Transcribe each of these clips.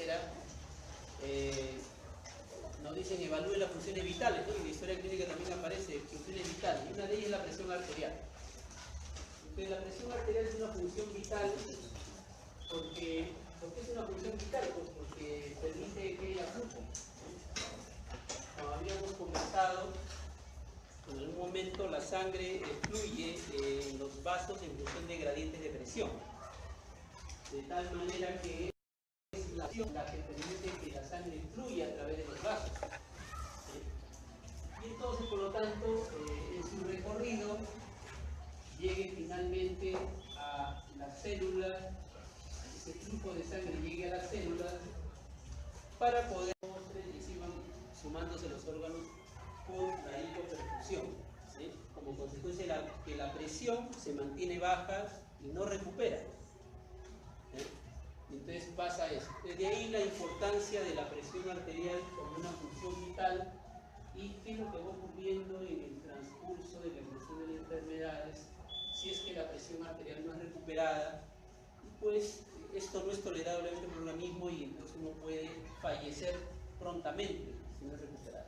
carrera, nos dicen evalúe las funciones vitales, ¿no? Y en la historia clínica también aparece funciones vitales, y una de ellas es la presión arterial. Entonces la presión arterial es una función vital. ¿Por qué es una función vital? Pues porque permite que ella fluya. Como habíamos conversado, en algún momento la sangre fluye en los vasos en función de gradientes de presión. De tal manera que es la presión la que permite que la sangre fluya a través de los vasos. Y entonces, por lo tanto, en su recorrido, llegue finalmente a las células, ese flujo de sangre llegue a las células para poder y sigan sumándose los órganos por la hipoperfusión, ¿sí? Como consecuencia de que la presión se mantiene baja y no recupera. Entonces pasa eso. Desde ahí la importancia de la presión arterial como una función vital y qué es lo que va ocurriendo en el transcurso de la evolución de las enfermedades si es que la presión arterial no es recuperada, pues esto no es tolerable por el organismo y entonces uno puede fallecer prontamente si no es recuperada.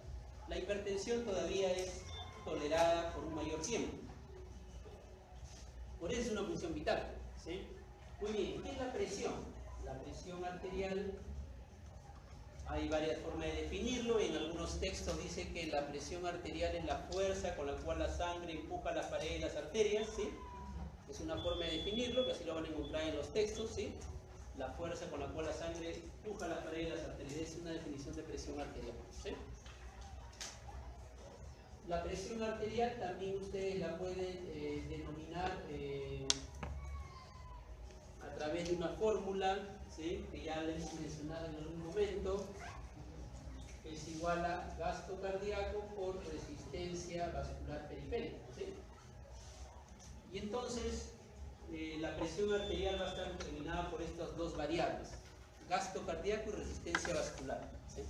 La hipertensión todavía es tolerada por un mayor tiempo. Por eso es una función vital, ¿sí? Muy bien, ¿qué es la presión? La presión arterial, hay varias formas de definirlo. En algunos textos dice que la presión arterial es la fuerza con la cual la sangre empuja las paredes de las arterias, ¿sí? Es una forma de definirlo, que así lo van a encontrar en los textos, ¿sí? La fuerza con la cual la sangre empuja las paredes de las arterias es una definición de presión arterial, ¿sí? La presión arterial también ustedes la pueden denominar a través de una fórmula, ¿sí? Que ya les he mencionado en algún momento, que es igual a gasto cardíaco por resistencia vascular periférica, ¿sí? Y entonces la presión arterial va a estar determinada por estas dos variables, gasto cardíaco y resistencia vascular, ¿sí?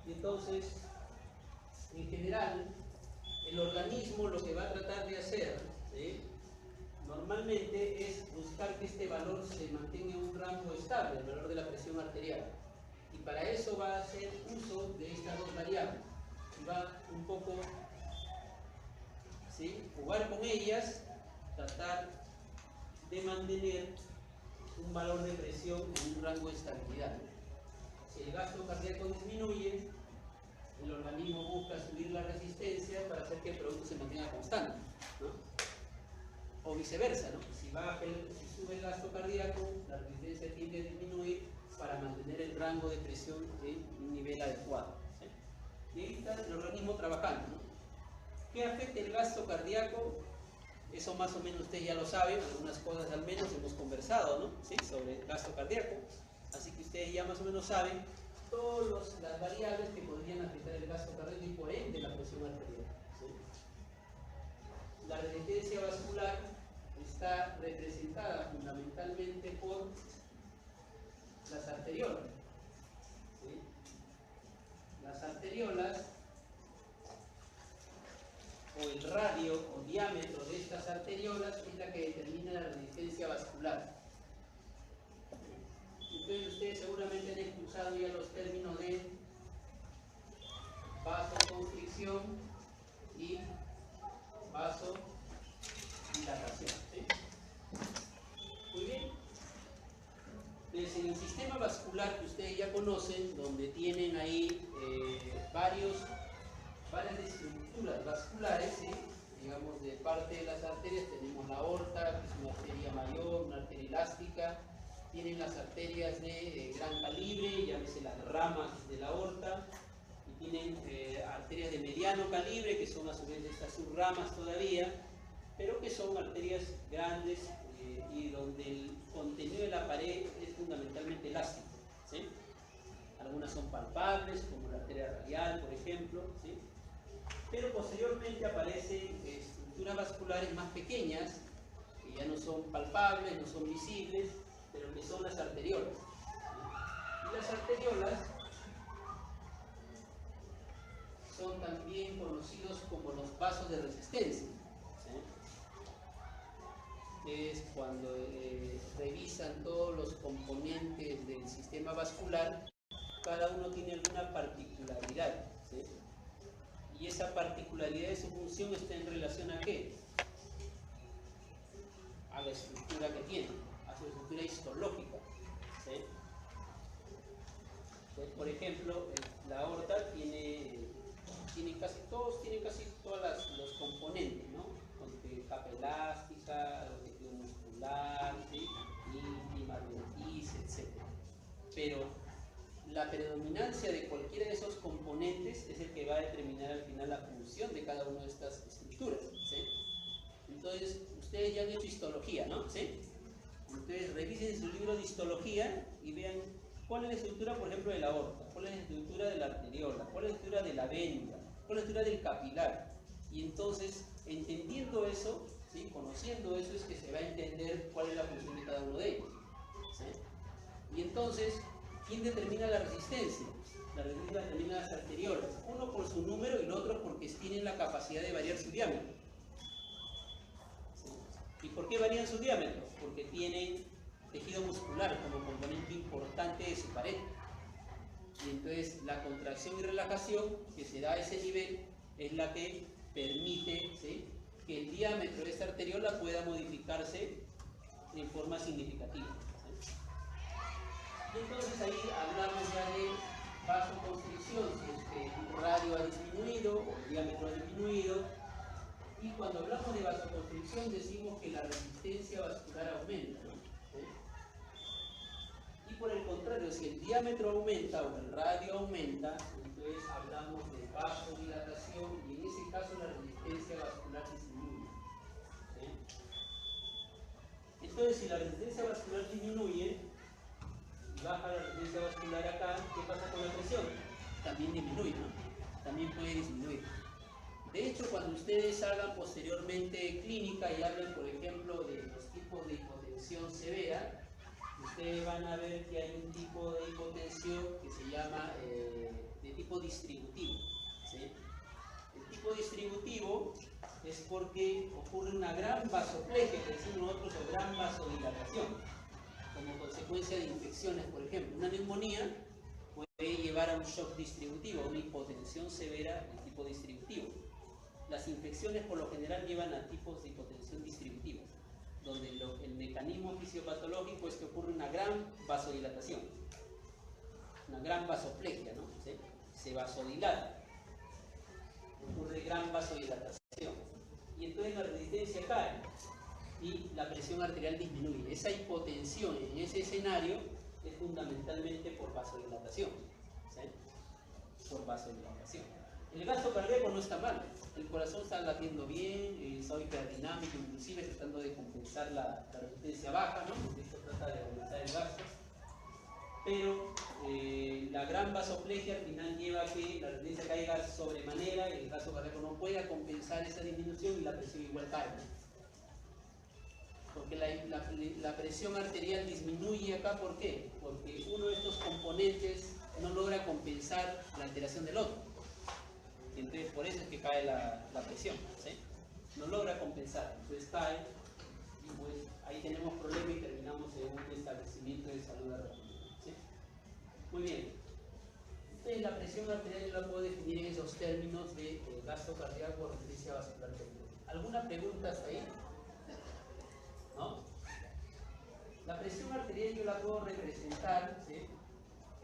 Y entonces, en general, el organismo lo que va a tratar de hacer, ¿sí? Normalmente es buscar que este valor se mantenga en un rango estable, el valor de la presión arterial. Y para eso va a hacer uso de estas dos variables. Y va un poco, ¿sí?, jugar con ellas, tratar de mantener un valor de presión en un rango de estabilidad. Si el gasto cardíaco disminuye, el organismo busca subir la resistencia para hacer que el producto se mantenga constante, ¿no? O viceversa, ¿no? Si sube el gasto cardíaco, la resistencia tiende a disminuir para mantener el rango de presión en un nivel adecuado, ¿sí? Y ahí está el organismo trabajando, ¿no? ¿Qué afecta el gasto cardíaco? Eso más o menos ustedes ya lo saben, algunas cosas al menos hemos conversado, ¿no? ¿Sí? Sobre el gasto cardíaco, así que ustedes ya más o menos saben todas las variables que podrían afectar el gasto cardíaco y por ende la presión arterial, ¿sí? La resistencia vascular está representada fundamentalmente por las arteriolas, ¿sí? Las arteriolas, o el radio o diámetro de estas arteriolas, es la que determina la resistencia vascular. Entonces ustedes seguramente han escuchado ya los términos de vasoconstricción y vasodilatación, ¿sí? Muy bien. Entonces en el sistema vascular que ustedes ya conocen, donde tienen ahí varias estructuras vasculares, ¿sí? Digamos, de parte de las arterias tenemos la aorta, que es una arteria mayor, una arteria elástica. Tienen las arterias de gran calibre, llámese las ramas de la aorta, y tienen arterias de mediano calibre, que son a su vez estas subramas todavía, pero que son arterias grandes y donde el contenido de la pared es fundamentalmente elástico, ¿sí? Algunas son palpables, como la arteria radial, por ejemplo, ¿sí? Pero posteriormente aparecen estructuras vasculares más pequeñas, que ya no son palpables, no son visibles, pero que son las arteriolas. Y las arteriolas son también conocidos como los vasos de resistencia, ¿sí? ustedes cuando revisan todos los componentes del sistema vascular, cada uno tiene alguna particularidad, ¿sí? Y esa particularidad de su función está en relación ¿a qué? A la estructura que tiene, a su estructura histológica, ¿sí? Entonces, por ejemplo, la aorta tiene todos los componentes, ¿no? Capa elástica, tejido muscular, ¿sí? Íntima, adventicia, etc. Pero la predominancia de cualquiera de esos componentes es el que va a determinar al final la función de cada una de estas estructuras, ¿sí? Entonces, ustedes ya han hecho histología, ¿no? ¿Sí? Entonces, revisen su libro de histología y vean cuál es la estructura, por ejemplo, de la aorta, cuál es la estructura de la arteriola, cuál es la estructura de la vena, cuál es la estructura del capilar. Y entonces, entendiendo eso, ¿sí? Conociendo eso, es que se va a entender cuál es la función de cada uno de ellos, ¿sí? Y entonces, ¿quién determina la resistencia? La resistencia la determinan las arteriolas. Uno por su número y el otro porque tienen la capacidad de variar su diámetro. ¿Sí? ¿Y por qué varían su diámetro? Porque tienen tejido muscular como componente importante de su pared. Y entonces la contracción y relajación que se da a ese nivel es la que permite, ¿sí?, que el diámetro de esta arteriola pueda modificarse en forma significativa. ¿Sí? Y entonces ahí hablamos ya de vasoconstricción, si es que el radio ha disminuido o el diámetro ha disminuido. Y cuando hablamos de vasoconstricción decimos que la resistencia vascular aumenta, ¿no? ¿Sí? Y por el contrario, si el diámetro aumenta o el radio aumenta, entonces hablamos de vasodilatación y en ese caso la resistencia vascular disminuye. ¿Sí? Entonces, si la resistencia vascular disminuye, baja la resistencia vascular acá, ¿qué pasa con la presión? También disminuye, ¿no? También puede disminuir. De hecho, cuando ustedes hagan posteriormente clínica y hablen, por ejemplo, de los tipos de hipotensión severa, ustedes van a ver que hay un tipo de hipotensión que se llama de tipo distributivo, ¿sí? El tipo distributivo es porque ocurre una gran vasoplegia, que decimos nosotros, o gran vasodilatación, como consecuencia de infecciones, por ejemplo. Una neumonía puede llevar a un shock distributivo, a una hipotensión severa de tipo distributivo. Las infecciones por lo general llevan a tipos de hipotensión distributiva, donde el mecanismo fisiopatológico es que ocurre una gran vasodilatación, una gran vasoplegia, ¿no? ¿Sí? Se vasodilata, ocurre gran vasodilatación, y entonces la resistencia cae y la presión arterial disminuye. Esa hipotensión en ese escenario es fundamentalmente por vasodilatación, ¿sí? Por vasodilatación. El gasto cardíaco no está mal, el corazón está latiendo bien, está hiperdinámico, inclusive tratando de compensar la resistencia baja, ¿no? Porque esto trata de aumentar el gasto. Pero la gran vasoplegia al final lleva a que la resistencia caiga sobremanera y el gasto cardíaco no pueda compensar esa disminución y la presión igual cae. Porque la presión arterial disminuye acá, ¿por qué? Porque uno de estos componentes no logra compensar la alteración del otro. Y entonces por eso es que cae la presión, ¿sí? No logra compensar, entonces cae y pues ahí tenemos problema y terminamos en un establecimiento de salud arterial, ¿sí? Muy bien. Entonces la presión arterial yo la puedo definir en esos términos de gasto cardíaco o resistencia vascular periférica. ¿Alguna pregunta hasta ahí? ¿No? La presión arterial yo la puedo representar, ¿sí?,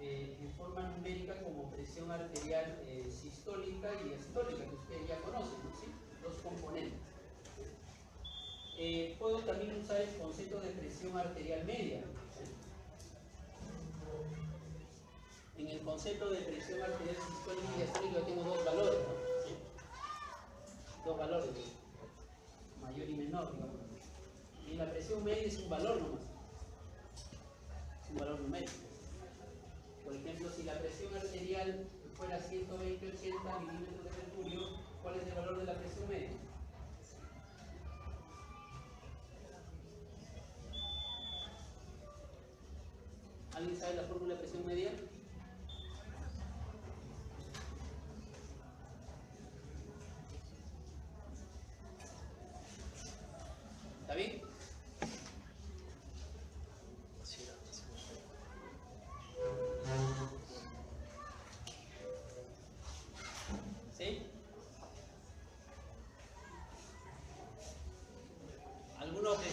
en forma numérica como presión arterial sistólica y diastólica, que ustedes ya conocen, ¿no? ¿Sí? Dos componentes. Puedo también usar el concepto de presión arterial media, ¿sí? En el concepto de presión arterial sistólica y diastólica tengo dos valores, ¿no? ¿Sí? Dos valores, mayor y menor, digamos. Y la presión media es un valor nomás, es un valor numérico. Por ejemplo, si la presión arterial fuera 120-80 milímetros de mercurio, ¿cuál es el valor de la presión media? ¿Alguien sabe la fórmula de presión media? ¿Está bien?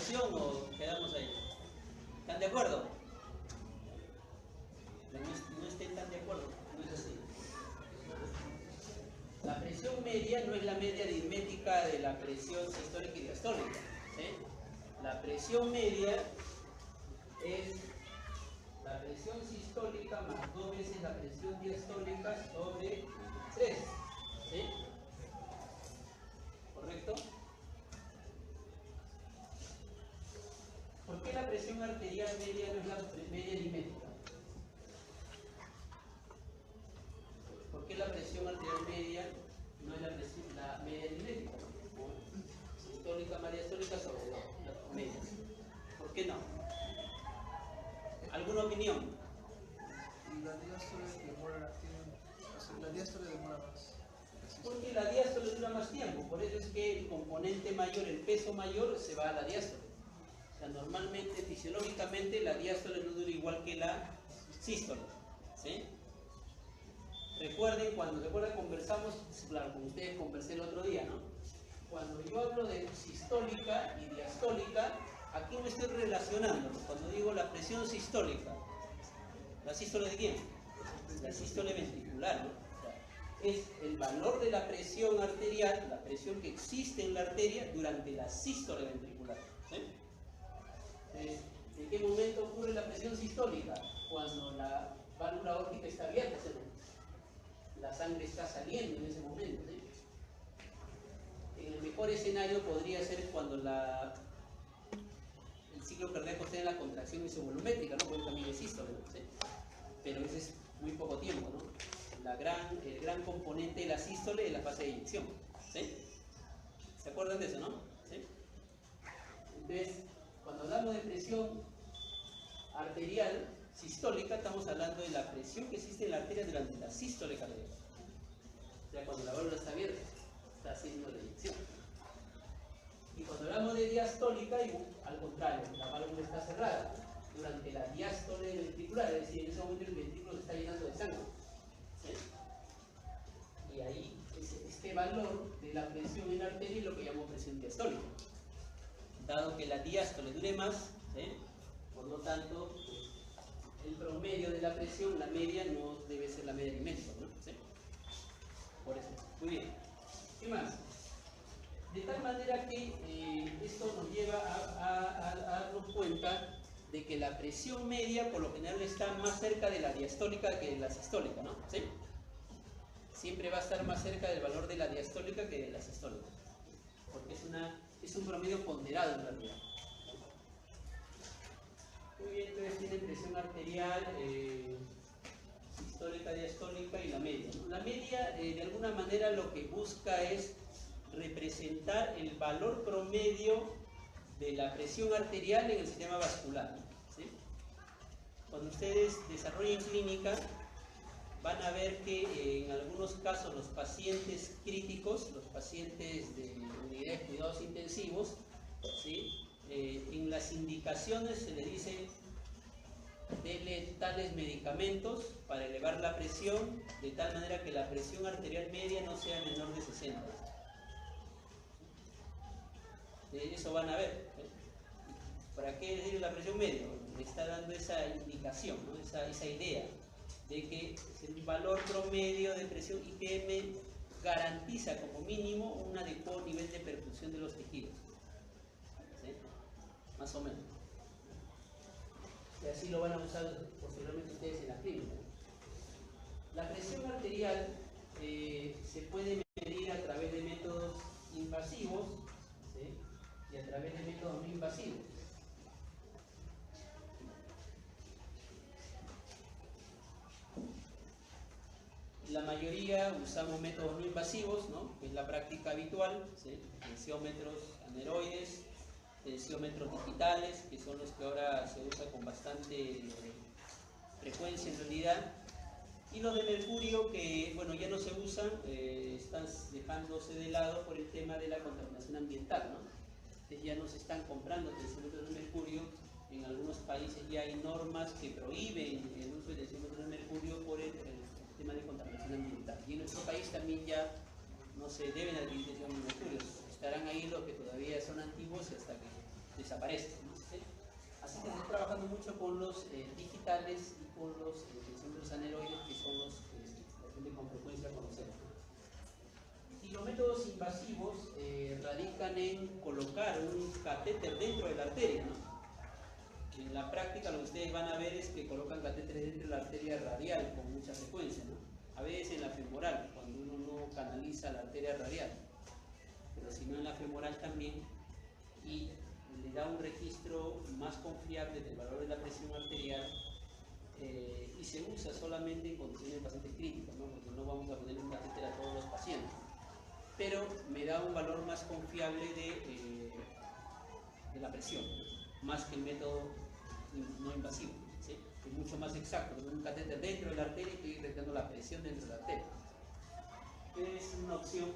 presión o quedamos ahí? ¿Están de acuerdo? No estén tan de acuerdo, no es así. La presión media no es la media aritmética de la presión sistólica y diastólica, ¿sí? La presión media es la presión sistólica más 2 veces la presión diastólica sobre 3, ¿sí? ¿Correcto? ¿Por qué la presión arterial media no es la media aritmética? ¿Por qué la presión arterial media no es la media aritmética? Sistólica más diastólica sobre 2, las medias. ¿Por qué no? ¿Alguna opinión? Y la diástole demora más. Porque la diástole dura más tiempo, por eso es que el componente mayor, el peso mayor, se va a la diástole. O sea, normalmente, fisiológicamente, la diástole no dura igual que la sístole, ¿sí? Recuerden, conversamos, claro, con ustedes conversé el otro día, ¿no? Cuando yo hablo de sistólica y diastólica, aquí me estoy relacionando. Cuando digo la presión sistólica, ¿la sístole de quién? La sístole ventricular, ¿no? O sea, es el valor de la presión arterial, la presión que existe en la arteria durante la sístole ventricular, ¿sí? Entonces, ¿en qué momento ocurre la presión sistólica? Cuando la válvula aórtica está abierta, ¿sí? La sangre está saliendo en ese momento, ¿sí? En el mejor escenario podría ser cuando el ciclo cardíaco esté en la contracción isovolumétrica, ¿no? Porque también es sístole, ¿no? ¿Sí? Pero ese es muy poco tiempo, ¿no? El gran componente de la sístole es la fase de eyección, ¿sí? ¿Se acuerdan de eso, no? ¿Sí? Entonces, cuando hablamos de presión arterial sistólica, estamos hablando de la presión que existe en la arteria durante la sístole cardíaca. O sea, cuando la válvula está abierta, está haciendo la eyección. Y cuando hablamos de diastólica, al contrario, la válvula está cerrada durante la diástole ventricular, es decir, en ese momento el ventrículo se está llenando de sangre, ¿sí? Y ahí, este valor de la presión en la arteria es lo que llamamos presión diastólica. Dado que la diástole dure más, ¿sí? Por lo tanto, el promedio de la presión, la media, no debe ser la media aritmética, ¿no? ¿Sí? Por eso. Muy bien. ¿Qué más? De tal manera que esto nos lleva a darnos cuenta de que la presión media por lo general está más cerca de la diastólica que de la sistólica, ¿no? ¿Sí? Siempre va a estar más cerca del valor de la diastólica que de la sistólica, porque es un promedio ponderado en realidad. Muy bien, entonces tiene presión arterial, sistólica, diastólica y la media, ¿no? La media de alguna manera lo que busca es representar el valor promedio de la presión arterial en el sistema vascular, ¿sí? Cuando ustedes desarrollen clínica van a ver que en algunos casos los pacientes críticos, los pacientes de unidades de cuidados intensivos, ¿sí? En las indicaciones se le dice dele tales medicamentos para elevar la presión de tal manera que la presión arterial media no sea menor de 60. Eso van a ver, ¿eh? ¿Para qué decir la presión media? Le está dando esa indicación, ¿no? esa idea de que es un valor promedio de presión y que me garantiza como mínimo un adecuado nivel de perfusión de los tejidos, ¿sí? Más o menos. Y así lo van a usar posteriormente ustedes en la clínica. La presión arterial se puede medir a través de métodos invasivos, ¿sí? Y a través de métodos no invasivos. La mayoría usamos métodos no invasivos, ¿no? Que es la práctica habitual, ¿sí? Tensiómetros aneroides, tensiómetros digitales, que son los que ahora se usan con bastante frecuencia en realidad, y los de mercurio que, bueno, ya no se usan, están dejándose de lado por el tema de la contaminación ambiental, ¿no? Entonces ya no se están comprando tensiómetros de mercurio. En algunos países ya hay normas que prohíben el uso de tensiómetros de mercurio por el tema de contaminación ambiental. Y en nuestro país también ya no se deben adquirir tensiómetros de mercurio. Estarán ahí los que todavía son antiguos hasta que desaparezca, ¿no? ¿Sí? Así que estoy trabajando mucho con los digitales y con los centros aneroides, que son los que la gente con frecuencia conocemos. Y los métodos invasivos radican en colocar un catéter dentro de la arteria, ¿no? En la práctica lo que ustedes van a ver es que colocan catéteres dentro de la arteria radial con mucha frecuencia, ¿no? A veces en la femoral, cuando uno no canaliza la arteria radial, pero si no en la femoral también, y le da un registro más confiable del valor de la presión arterial, y se usa solamente en condiciones de pacientes críticos, ¿no? Porque no vamos a poner un catéter a todos los pacientes, pero me da un valor más confiable de la presión, ¿no? Más que el método no invasivo, ¿sí? Es mucho más exacto, con un catéter dentro de la arteria y estoy detectando la presión dentro de la arteria. Es una opción.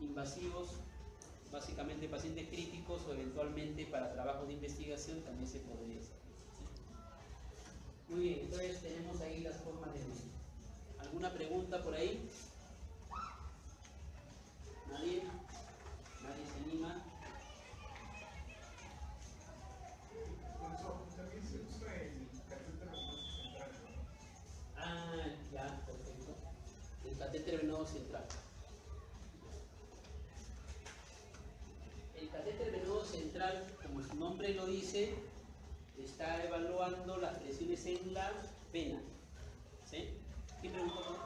Invasivos, básicamente pacientes críticos o eventualmente para trabajos de investigación también se podría hacer, ¿sí? Muy bien, entonces tenemos ahí las formas de medir. ¿Alguna pregunta por ahí? ¿Nadie? ¿Nadie se anima? También se usa el catéter venoso central, ¿no? Ah, ya, perfecto. El catéter venoso central. El catéter venoso central, como su nombre lo dice, está evaluando las presiones en la vena, ¿sí? ¿Quién preguntó?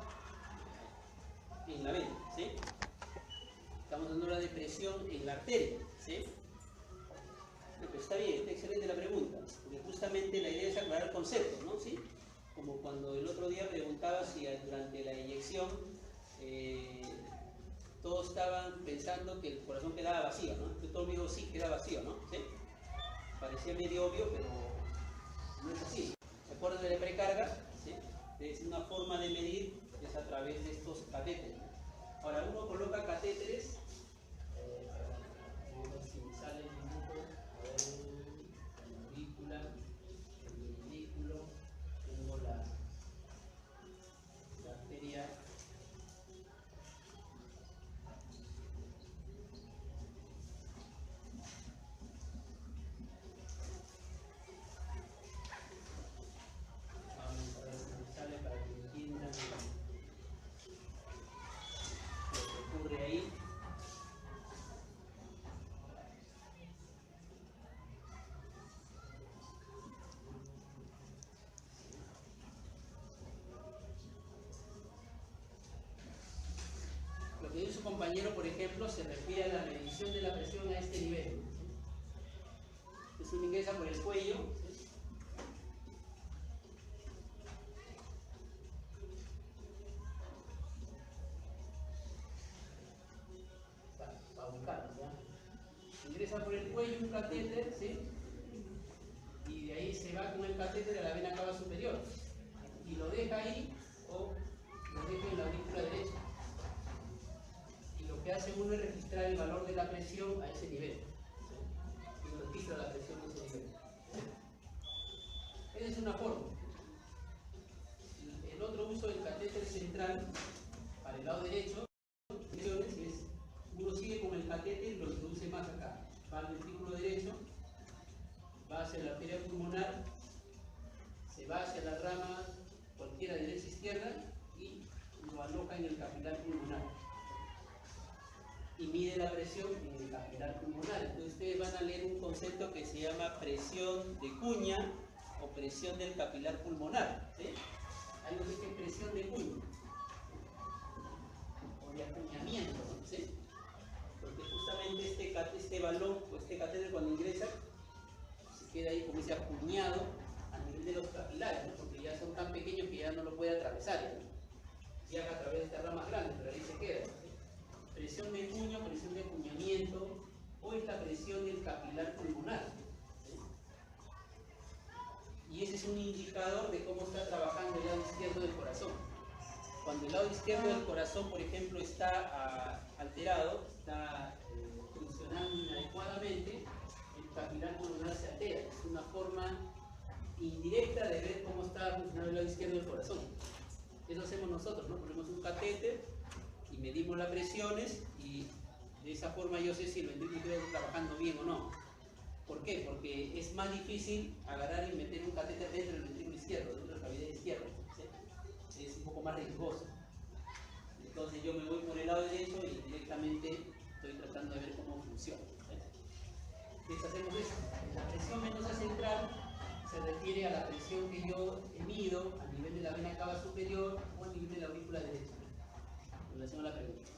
En la vena, ¿sí? Estamos dando la depresión en la arteria, ¿sí? Pero está bien, está excelente la pregunta, porque justamente la idea es aclarar conceptos, ¿no? ¿Sí? Como cuando el otro día preguntaba si durante la inyección todos estaban pensando que el corazón quedaba vacío, ¿no? Entonces todo el mundo dijo, sí, queda vacío, ¿no? ¿Sí? Parecía medio obvio, pero no es así. ¿Se acuerdan de la precarga? ¿Sí? Es una forma de medir, es a través de estos catéteres. Ahora, uno coloca catéteres, a ver si me sale el dibujo, a ver, la aurícula, el ventrículo, tengo la arteria. Vamos a ver si me sale para que entiendan lo que ocurre ahí. Lo que dice su compañero, por ejemplo, se refiere a la medición de la presión a este nivel. Entonces uno ingresa por el cuello, ¿sí? Para ubicarlo, ¿ya? Ingresa por el cuello un catéter, ¿sí? Y de ahí se va con el catéter a la vena cava superior. Y lo deja ahí o lo deja en la aurícula derecha. Y lo que hace uno es registrar el valor de la presión a ese nivel, ¿sí? Y registra la presión a ese nivel. Esa es una forma. El otro uso del catéter central para el lado derecho es uno sigue con el catéter y lo introduce más acá. Va al ventrículo derecho, va hacia la arteria pulmonar, se va hacia la rama cualquiera derecha izquierda y lo aloja en el capilar pulmonar. Y mide la presión en el capilar pulmonar. Entonces ustedes van a leer un concepto que se llama presión de cuña o presión del capilar pulmonar, ¿sí? Hay algo que es presión de cuña o de acuñamiento, ¿sí? Porque justamente este balón o este catéter cuando ingresa se queda ahí como ese acuñado a nivel de los capilares, ¿no? Porque ya son tan pequeños que ya no lo puede atravesar, ¿no? Viaja a través de estas ramas grandes, pero ahí se queda, ¿sí? Presión de cuña, presión de acuñamiento, o es la presión del capilar pulmonar, ¿sí? Y ese es un indicador de cómo está trabajando el lado izquierdo del corazón. Cuando el lado izquierdo del corazón, por ejemplo, está alterado, está funcionando inadecuadamente, el capilar pulmonar se altera. Es una forma indirecta de ver cómo está funcionando el lado izquierdo del corazón. Eso hacemos nosotros, ¿no? Ponemos un catéter y medimos las presiones y de esa forma yo sé si el ventrículo está trabajando bien o no. ¿Por qué? Porque es más difícil agarrar y meter un catéter dentro del ventrículo izquierdo, dentro de la cavidad izquierda, ¿sí? Es un poco más riesgoso. Entonces yo me voy por el lado derecho y directamente estoy tratando de ver cómo funciona. Entonces hacemos esto. La presión venosa central se refiere a la presión que yo mido a nivel de la vena cava superior o a nivel de la aurícula derecha, en relación a la pregunta.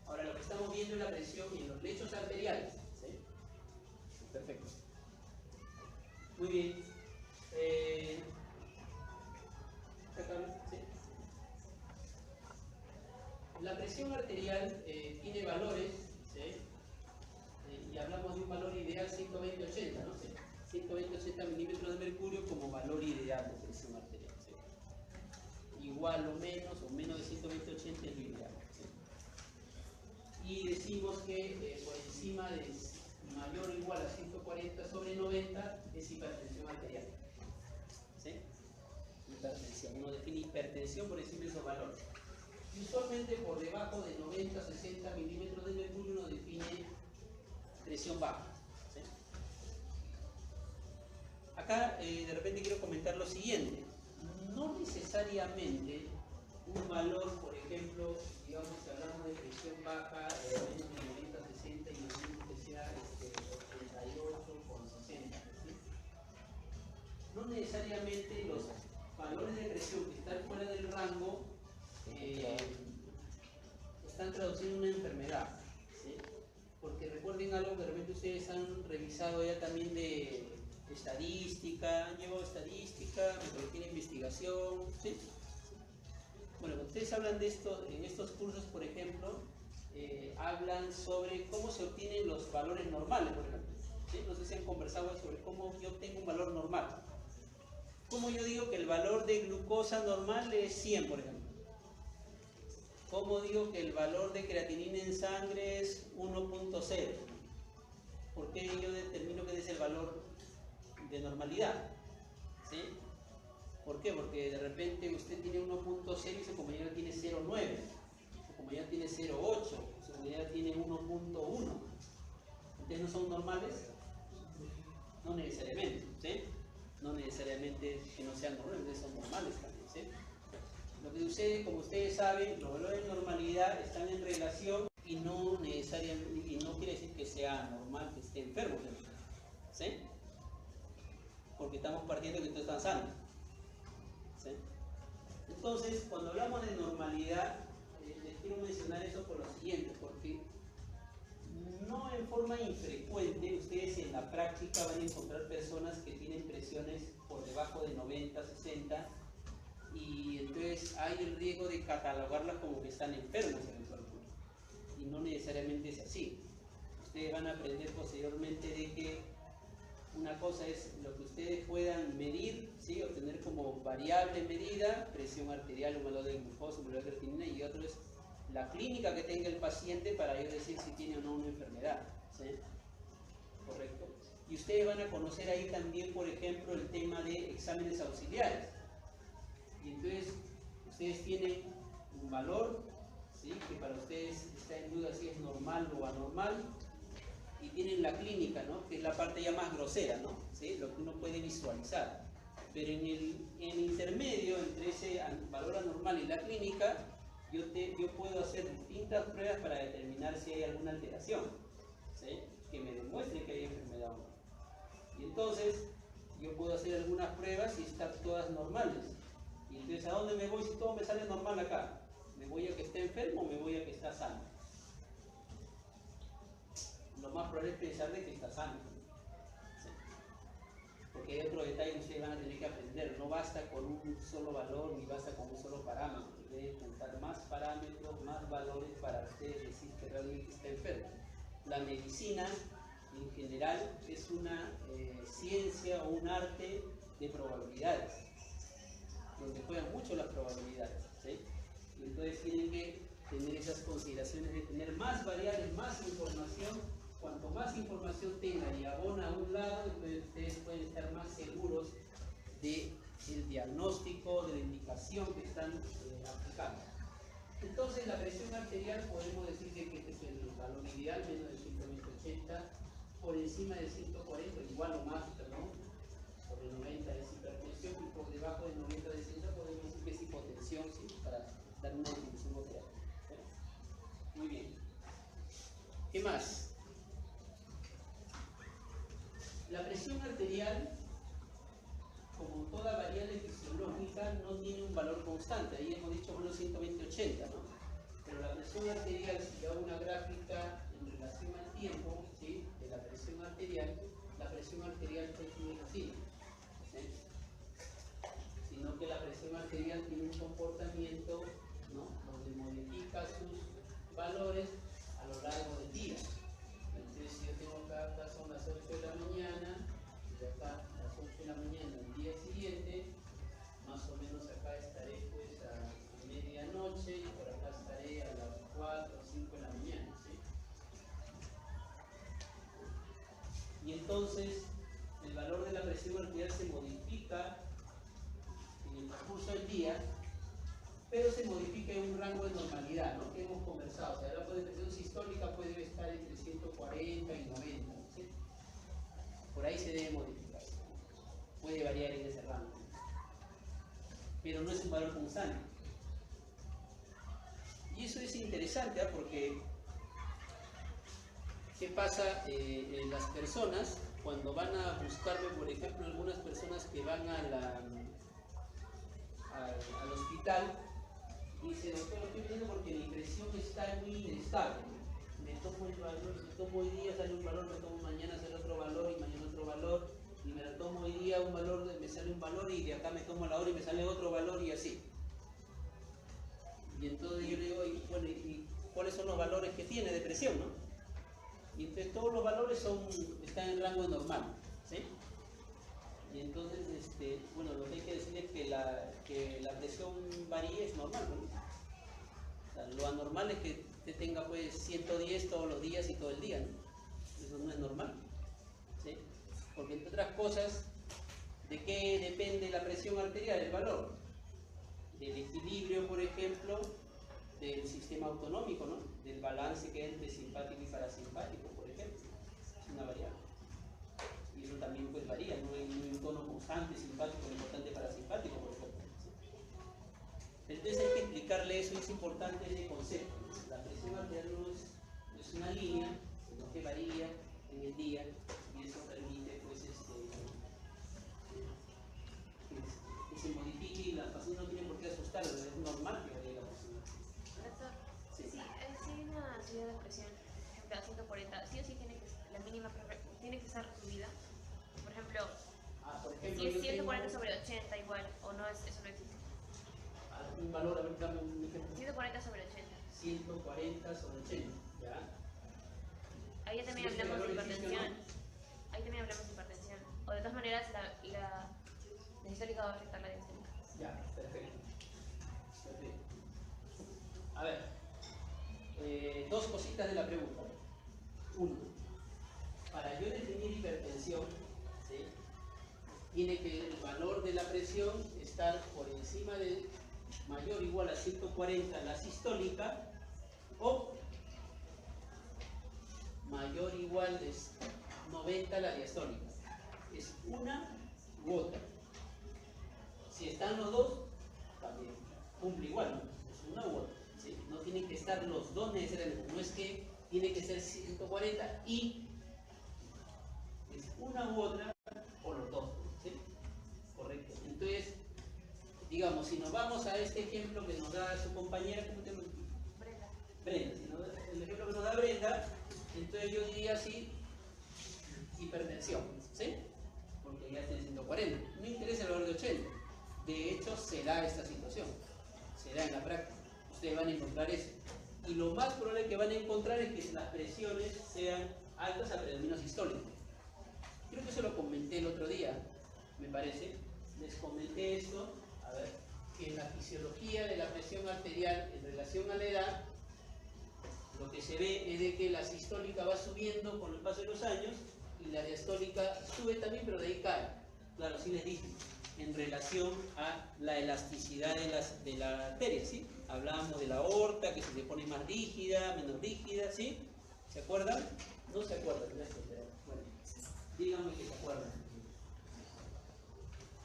Ahora lo que estamos viendo es la presión en los lechos arteriales. ¿Sí? Perfecto. Muy bien. ¿Sí? La presión arterial tiene valores, ¿sí? Y hablamos de un valor ideal 120-80, ¿no? ¿Sí? 120-80 milímetros de mercurio como valor ideal de presión arterial. ¿Sí? Igual o menos de 120-80 es lo ideal. ¿Sí? Y decimos que por encima de mayor o igual a 140/90 es hipertensión arterial. ¿Sí? Hipertensión. Uno define hipertensión por encima de esos valores. Y usualmente por debajo de 90-60 milímetros de mercurio uno define presión baja. ¿Sí? Acá de repente quiero comentar lo siguiente. No necesariamente un valor, por ejemplo, digamos que hablamos de presión baja menos de 90-60 y imagino que sea 88/60. ¿Sí? No necesariamente los valores de presión que están fuera del rango están traduciendo una enfermedad. ¿Sí? Porque recuerden algo que de repente ustedes han revisado ya también de estadística, han llevado estadística, metodología de investigación. ¿Sí? Bueno, cuando ustedes hablan de esto, en estos cursos, por ejemplo, hablan sobre cómo se obtienen los valores normales, por ejemplo. ¿Sí? No sé si han conversado sobre cómo yo obtengo un valor normal. ¿Cómo yo digo que el valor de glucosa normal es 100, por ejemplo? ¿Cómo digo que el valor de creatinina en sangre es 1.0? ¿Por qué yo determino que es el valor de normalidad? ¿Sí? ¿Por qué? Porque de repente usted tiene 1.0 y su compañero tiene 0.9, su compañero tiene 0.8, su compañero tiene 1.1. ¿Ustedes no son normales? No necesariamente, ¿sí? No necesariamente que no sean normales, ustedes son normales también, ¿sí? Lo que sucede, como ustedes saben, los valores de normalidad están en relación y no necesariamente, y no quiere decir que sea normal que esté enfermo, ¿sí? Porque estamos partiendo de que tú estás sano. ¿Sí? Entonces, cuando hablamos de normalidad, les quiero mencionar eso por lo siguiente, porque no en forma infrecuente ustedes en la práctica van a encontrar personas que tienen presiones por debajo de 90-60 y entonces hay el riesgo de catalogarlas como que están enfermos eventualmente, y no necesariamente es así. Ustedes van a aprender posteriormente de que una cosa es lo que ustedes puedan medir, ¿sí? Obtener como variable medida, presión arterial, un valor de glucosa, un valor de creatinina, y otro es la clínica que tenga el paciente para yo decir si tiene o no una enfermedad. ¿Sí? ¿Correcto? Y ustedes van a conocer ahí también, por ejemplo, el tema de exámenes auxiliares. Y entonces, ustedes tienen un valor, ¿sí? Que para ustedes está en duda si es normal o anormal. Y tienen la clínica, ¿no? Que es la parte ya más grosera, ¿no? ¿Sí? Lo que uno puede visualizar. Pero en el intermedio entre ese valor anormal y la clínica, yo puedo hacer distintas pruebas para determinar si hay alguna alteración, ¿sí? Que me demuestre que hay enfermedad o no. Y entonces, yo puedo hacer algunas pruebas y están todas normales. Y entonces, ¿a dónde me voy si todo me sale normal acá? ¿Me voy a que esté enfermo o me voy a que está sano? Lo más probable es pensar de que está sano. ¿Sí? Porque hay otro detalle que ustedes van a tener que aprender. No basta con un solo valor ni basta con un solo parámetro. Deben juntar más parámetros, más valores para ustedes decir que realmente está enfermo. La medicina en general es una ciencia o un arte de probabilidades, donde juegan mucho las probabilidades. ¿Sí? Y entonces tienen que tener esas consideraciones de tener más variables, más información. Cuanto más información tengan y abona a un lado, entonces ustedes pueden estar más seguros del diagnóstico, de la indicación que están aplicando. Entonces, la presión arterial podemos decir que este es el valor ideal, menos de 120/80, por encima de 140, igual o más, perdón, sobre 90 es hipertensión y por debajo de 90 de 60 podemos decir que es hipotensión, ¿sí? Para dar una definición otra. ¿Sí? Muy bien. ¿Qué más? La presión arterial, como toda variable fisiológica, no tiene un valor constante. Ahí hemos dicho, bueno, 120-80, ¿no? Pero la presión arterial, si yo hago una gráfica en relación al tiempo, ¿sí? De la presión arterial no es así, ¿sí? Sino que la presión arterial tiene un comportamiento, ¿no? Donde modifica sus valores a lo largo del día. Entonces, si yo tengo acá son las 8 de la mañana, y acá las 8 de la mañana el día siguiente, más o menos acá estaré pues a medianoche y por acá estaré a las 4 o 5 de la mañana, ¿sí? Y entonces el valor de la presión arterial se modifica en el transcurso del día, pero se modifica en un rango de normalidad, ¿no? Que hemos conversado. O sea, la presión sistólica puede estar entre 140 y 90, ¿sí? Por ahí se debe modificar. Puede variar en ese rango, pero no es un valor constante. Y eso es interesante, ¿eh? Porque ¿qué pasa en las personas cuando van a buscarme, por ejemplo, algunas personas que van al hospital? Dice, doctor, estoy viniendo porque mi presión está muy inestable. Me tomo el valor, me tomo hoy día, sale un valor, me tomo mañana, sale otro valor, y mañana otro valor, y me lo tomo hoy día un valor, me sale un valor, y de acá me tomo la hora y me sale otro valor, y así. Y entonces yo le digo, bueno, ¿y cuáles son los valores que tiene de presión, no? Y entonces todos los valores están en rango normal, ¿sí? Y entonces, bueno, lo que hay que decir es que la presión varíe es normal, ¿no? O sea, lo anormal es que usted tenga pues 110 todos los días y todo el día, ¿no? Eso no es normal, ¿sí? Porque entre otras cosas, ¿de qué depende la presión arterial, el valor? Del equilibrio, por ejemplo, del sistema autonómico, ¿no? Del balance que hay entre simpático y parasimpático, por ejemplo. Es una variable. Y eso también pues varía, no hay un tono constante simpático, importante parasimpático, por ejemplo, ¿sí? Entonces hay que explicarle eso, es importante ese concepto, ¿no? La presión arterial no es una línea, sino que varía en el día, y eso permite pues que se modifique, y la paciente no tiene por qué asustarse, es normal que varíe la presión. Doctor, Sí. si una subida de presión, por ejemplo, a 140, sí o sí tiene que, la mínima tiene que estar subida. Por ejemplo, Por ejemplo, si es yo 140 tengo sobre 80 igual, o no es, eso no existe. un valor, a ver, dame un ejemplo. 140 sobre 80. 140 sobre 80, ¿ya? Ahí ya también Si ese hablamos de valor existe o no. hipertensión. Ahí también hablamos de hipertensión. O de todas maneras, la sistólica va a afectar la diastólica. Ya, perfecto. Perfecto. A ver, dos cositas de la pregunta. Uno, para yo definir hipertensión, ¿sí? Tiene que el valor de la presión estar por encima de mayor o igual a 140 la sistólica, o mayor o igual de 90 la diastólica. Es una u otra. Si están los dos, también cumple igual, ¿no? Es una u otra, ¿sí? No tienen que estar los dos necesariamente. No es que tiene que ser 140 y es una u otra o los dos, ¿sí? Correcto. Entonces, digamos, si nos vamos a este ejemplo que nos da su compañera, ¿cómo te llamas? Brenda. Brenda. Si el ejemplo que nos da Brenda, entonces yo diría así, hipertensión, ¿sí? Porque ya tiene 140. No interesa el valor de 80. De hecho, se da esta situación. Se da en la práctica. Ustedes van a encontrar eso. Y lo más probable que van a encontrar es que las presiones sean altas a predominio sistólico. Creo que eso lo comenté el otro día, me parece. Les comenté esto, a ver, que en la fisiología de la presión arterial en relación a la edad, lo que se ve es de que la sistólica va subiendo con el paso de los años y la diastólica sube también, pero de ahí cae. Claro, sí les dije, en relación a la elasticidad de la arteria, ¿sí? Hablábamos de la aorta, que se pone más rígida, menos rígida, ¿sí? ¿Se acuerdan? No se acuerdan de esto, pero bueno. Díganme que se acuerdan.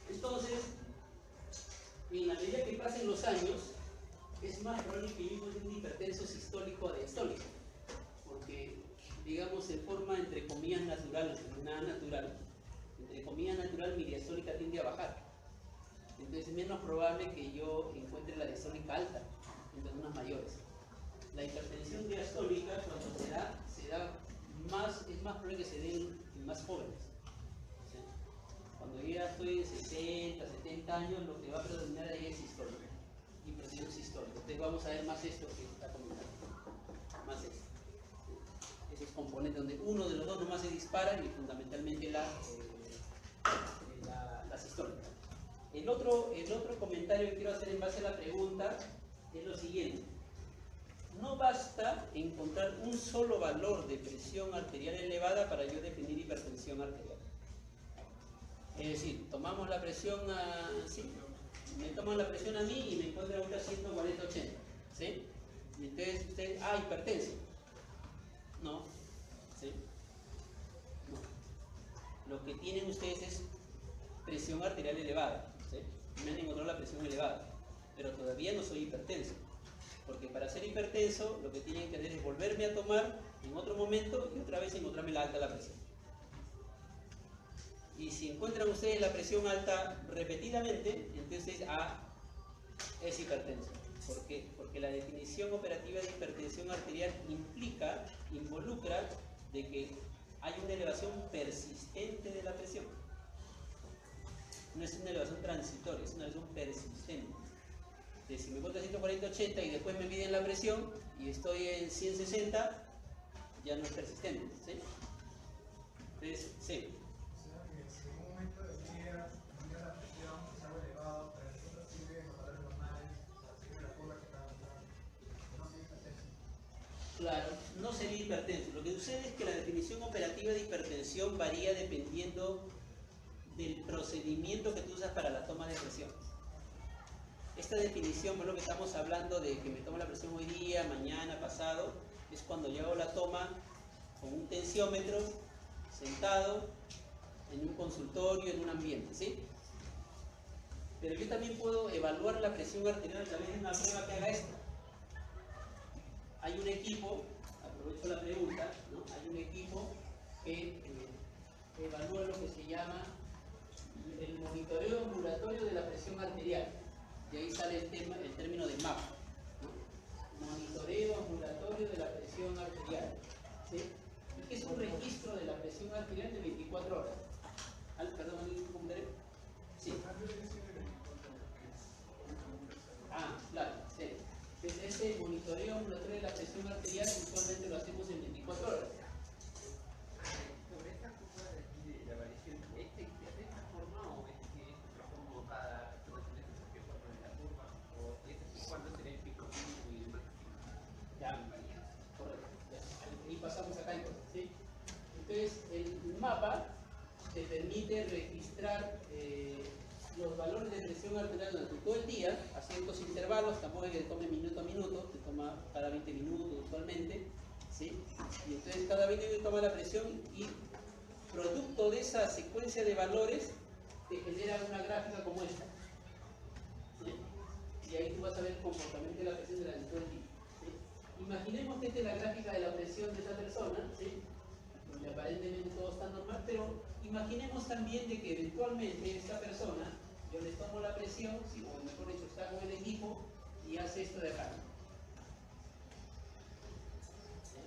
Entonces, en la medida que pasen los años, es más probable que vivamos de un hipertenso sistólico a diastólico, porque, digamos, en forma entre comillas natural, nada natural, entre comillas natural, mi diastólica tiende a bajar. Entonces es menos probable que yo encuentre la diastólica alta en personas mayores. La hipertensión diastólica, cuando se da más, es más probable que se dé en más jóvenes. ¿Sí? Cuando yo ya estoy de 60, 70 años, lo que va a predominar ahí es sistólica, hipertensión sistólica. Entonces vamos a ver más esto que está comentando, más esto. Esos componentes donde uno de los dos nomás se dispara y fundamentalmente la sistólica. El otro comentario que quiero hacer en base a la pregunta es lo siguiente. No basta encontrar un solo valor de presión arterial elevada para yo definir hipertensión arterial. Es decir, tomamos la presión me toman la presión a mí y me encuentran ahorita 140-80, ¿sí? Y entonces ustedes, hipertenso. No, ¿sí? No. Lo que tienen ustedes es presión arterial elevada, ¿sí? Me han encontrado la presión elevada, pero todavía no soy hipertenso. Porque para ser hipertenso, lo que tienen que hacer es volverme a tomar en otro momento y otra vez encontrarme la alta la presión. Y si encuentran ustedes la presión alta repetidamente, entonces es hipertenso. ¿Por qué? Porque la definición operativa de hipertensión arterial involucra de que hay una elevación persistente de la presión. No es una elevación transitoria, es una elevación persistente. Si me encuentro a 140-80 y después me miden la presión y estoy en 160, ya no es persistente, ¿sí? Entonces, sí. O sea, que si en un momento del día la presión es algo elevado, pero nosotros sigue en los valores normales, o sea, sigue la curva que está avanzando, no sigue hipertenso. Claro, no sería hipertenso. Lo que sucede es que la definición operativa de hipertensión varía dependiendo del procedimiento que tú usas para la toma de presión. Esta definición, por lo que estamos hablando de que me tomo la presión hoy día, mañana, pasado, es cuando yo hago la toma con un tensiómetro, sentado, en un consultorio, en un ambiente, ¿sí? Pero yo también puedo evaluar la presión arterial a través de una prueba que haga esto. Hay un equipo, aprovecho la pregunta, ¿no? Hay un equipo que evalúa lo que se llama el monitoreo ambulatorio de la presión arterial. Y ahí sale el término de MAP, ¿no? Monitoreo ambulatorio de la presión arterial, ¿sí? Y que es un registro de la presión arterial de 24 horas. Perdón, ¿algún comentario? Sí. Claro, sí. Entonces, este monitoreo ambulatorio de la presión arterial usualmente lo hacemos en 24 horas. Sobre esta curva de la variación, ¿es de esta forma o es que es otra forma cada persona tiene su propia forma de la curva? ¿O cuándo será el pico mínimo y el máximo? Ya, correcto. Ya. Y pasamos acá entonces, ¿sí? Entonces, el mapa te permite registrar los valores de presión arterial durante todo el día, a ciertos intervalos, tampoco es que te tome minuto a minuto, te toma cada 20 minutos usualmente, ¿sí? Y entonces cada 20 minutos toma la presión y producto de esa secuencia de valores te genera una gráfica como esta, ¿sí? Y ahí tú vas a ver el comportamiento de la presión durante todo el día, ¿sí? Imaginemos que esta es la gráfica de la presión de esa persona, ¿sí? Donde aparentemente todo está normal, pero imaginemos también de que eventualmente esta persona, yo le tomo la presión, ¿sí? O mejor dicho, está con el equipo y hace esto de acá. ¿Sí?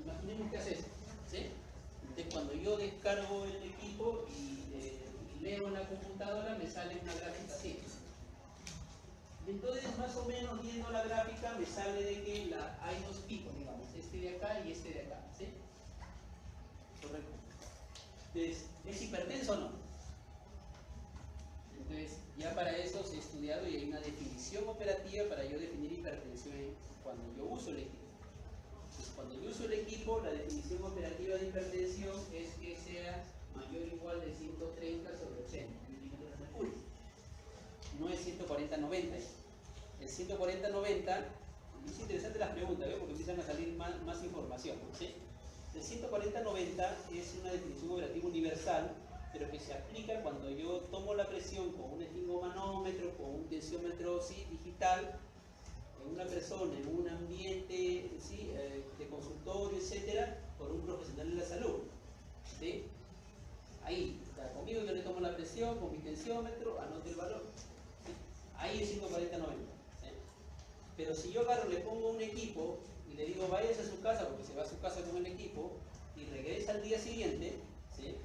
Imaginemos que hace esto, ¿sí? Entonces cuando yo descargo el equipo y leo en la computadora, me sale una gráfica así. Entonces, más o menos viendo la gráfica, me sale de que hay dos picos, digamos, este de acá y este de acá, ¿sí? Correcto. Entonces, ¿es hipertenso o no? Entonces, ya para eso se ha estudiado y hay una definición operativa para yo definir hipertensión cuando yo uso el equipo. Entonces, cuando yo uso el equipo, la definición operativa de hipertensión es que sea mayor o igual de 130 sobre 80 milímetros de mercurio. No es 140-90. El 140-90 es interesante las preguntas, ¿ve? Porque empiezan a salir más información, ¿sí? El 140-90 es una definición operativa universal, pero que se aplica cuando yo tomo la presión con un esfingomanómetro, con un tensiómetro digital, en una persona, en un ambiente ¿sí? De consultorio, etcétera, por un profesional de la salud. ¿Sí? Ahí, está conmigo, yo le tomo la presión con mi tensiómetro, anoto el valor. ¿Sí? Ahí es 140-90. ¿Sí? Pero si yo agarro, le pongo un equipo y le digo váyase a su casa, porque se va a su casa con el equipo, y regresa al día siguiente, ¿sí?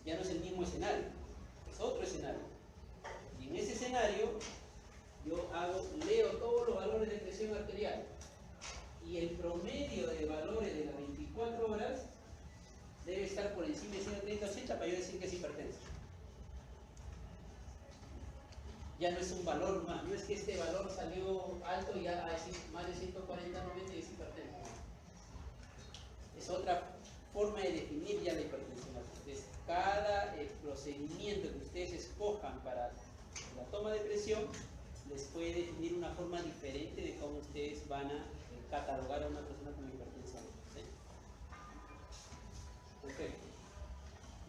Ya no es el mismo escenario, es otro escenario. Y en ese escenario, yo leo todos los valores de presión arterial y el promedio de valores de las 24 horas debe estar por encima de 130-80 para yo decir que es hipertenso. Ya no es un valor más, no es que este valor salió alto y ya a decir más de 140-90 y es hipertenso. Es otra forma de definir ya la hipertensión. Entonces, cada procedimiento que ustedes escojan para la toma de presión les puede definir una forma diferente de cómo ustedes van a catalogar a una persona con hipertensión. ¿Sí? Perfecto.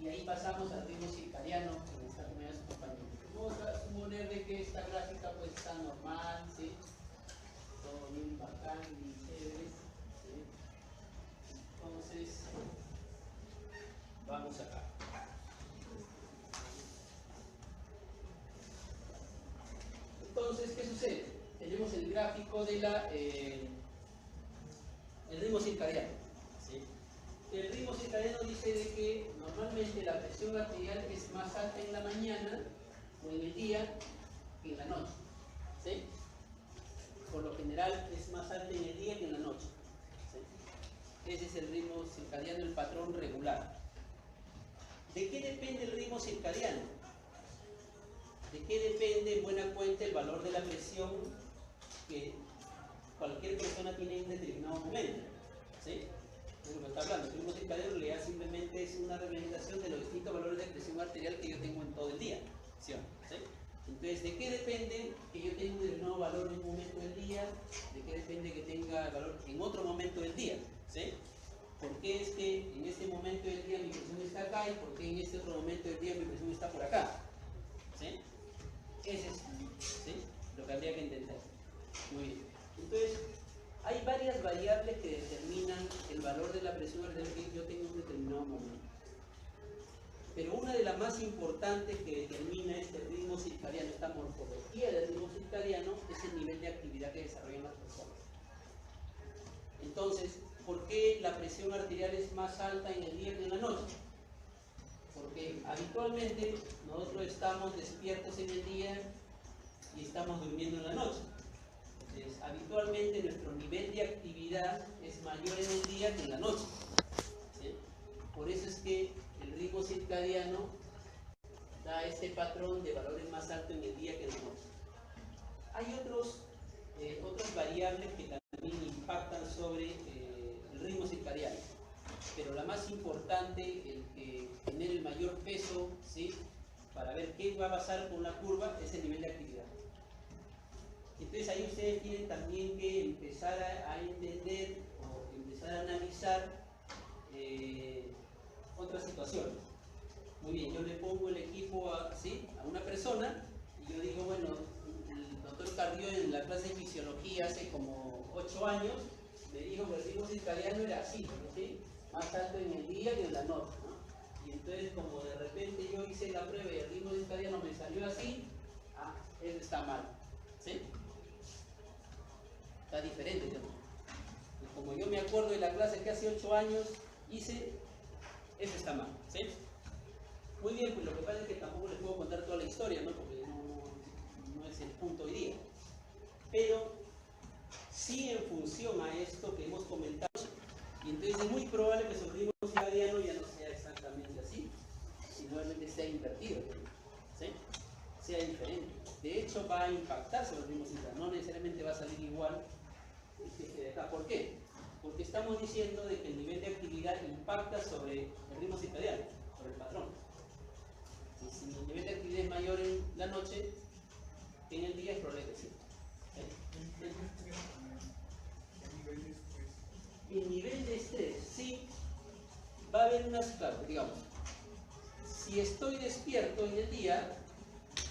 Y ahí pasamos al ritmo circadiano, que está con sus compañeros. Vamos a suponer de que esta gráfica pues está normal, ¿sí? Todo bien bacán, bien chévere. ¿Sí? Entonces, vamos acá. Entonces, ¿qué sucede? Tenemos el gráfico de el ritmo circadiano. ¿Sí? El ritmo circadiano dice de que normalmente la presión arterial es más alta en la mañana o en el día que en la noche. ¿Sí? Por lo general es más alta en el día que en la noche. ¿Sí? Ese es el ritmo circadiano, el patrón regular. ¿De qué depende el ritmo circadiano? ¿De qué depende en buena cuenta el valor de la presión que cualquier persona tiene en un determinado momento? ¿Sí? Es lo que está hablando. El ritmo circadiano en realidad simplemente es una representación de los distintos valores de presión arterial que yo tengo en todo el día. ¿Sí? Entonces, ¿de qué depende que yo tenga un determinado valor en un momento del día? ¿De qué depende que tenga valor en otro momento del día? ¿Sí? ¿Por qué es que en este momento del día mi presión está acá y por qué en este otro momento del día mi presión está por acá? ¿Sí? Ese es ¿sí? Lo que habría que entender. Muy bien. Entonces, hay varias variables que determinan el valor de la presión arterial que yo tengo en un determinado momento. Pero una de las más importantes que determina este ritmo circadiano, esta morfología del ritmo circadiano, es el nivel de actividad que desarrollan las personas. Entonces, ¿por qué la presión arterial es más alta en el día que en la noche? Porque habitualmente nosotros estamos despiertos en el día y estamos durmiendo en la noche. Entonces, habitualmente nuestro nivel de actividad es mayor en el día que en la noche. ¿Sí? Por eso es que el ritmo circadiano da este patrón de valores más altos en el día que en la noche. Hay otras variables que también impactan sobre el ritmo circadiano. Pero la más importante, el que tener el mayor peso, ¿sí? Para ver qué va a pasar con la curva, es el nivel de actividad. Entonces ahí ustedes tienen también que empezar a entender o empezar a analizar otras situaciones. Muy bien, yo le pongo el equipo a una persona y yo digo, bueno, el doctor Carrió en la clase de fisiología hace como 8 años me dijo que el ritmo circadiano era así, ¿sí? Más alto en el día que en la noche, ¿no? Y entonces como de repente yo hice la prueba y el ritmo circadiano me salió así, él está mal, ¿sí? Está diferente, ¿no? Y como yo me acuerdo de la clase que hace 8 años hice, eso está mal, ¿sí? Muy bien, pues lo que pasa es que tampoco les puedo contar toda la historia, ¿no? Porque no es el punto hoy día. Pero sí en función a esto que hemos comentado, y entonces es muy probable que su ritmo circadiano ya no sea exactamente así, sino realmente sea invertido, ¿sí? Sea diferente. De hecho va a impactar sobre el ritmo circadiano, no necesariamente va a salir igual que este de acá. ¿Por qué? Porque estamos diciendo de que el nivel de actividad impacta sobre el ritmo circadiano, sobre el patrón. Y si el nivel de actividad es mayor en la noche que en el día, es probable que sí. el nivel de estrés, sí, va a haber unas, claro, digamos, si estoy despierto en el día,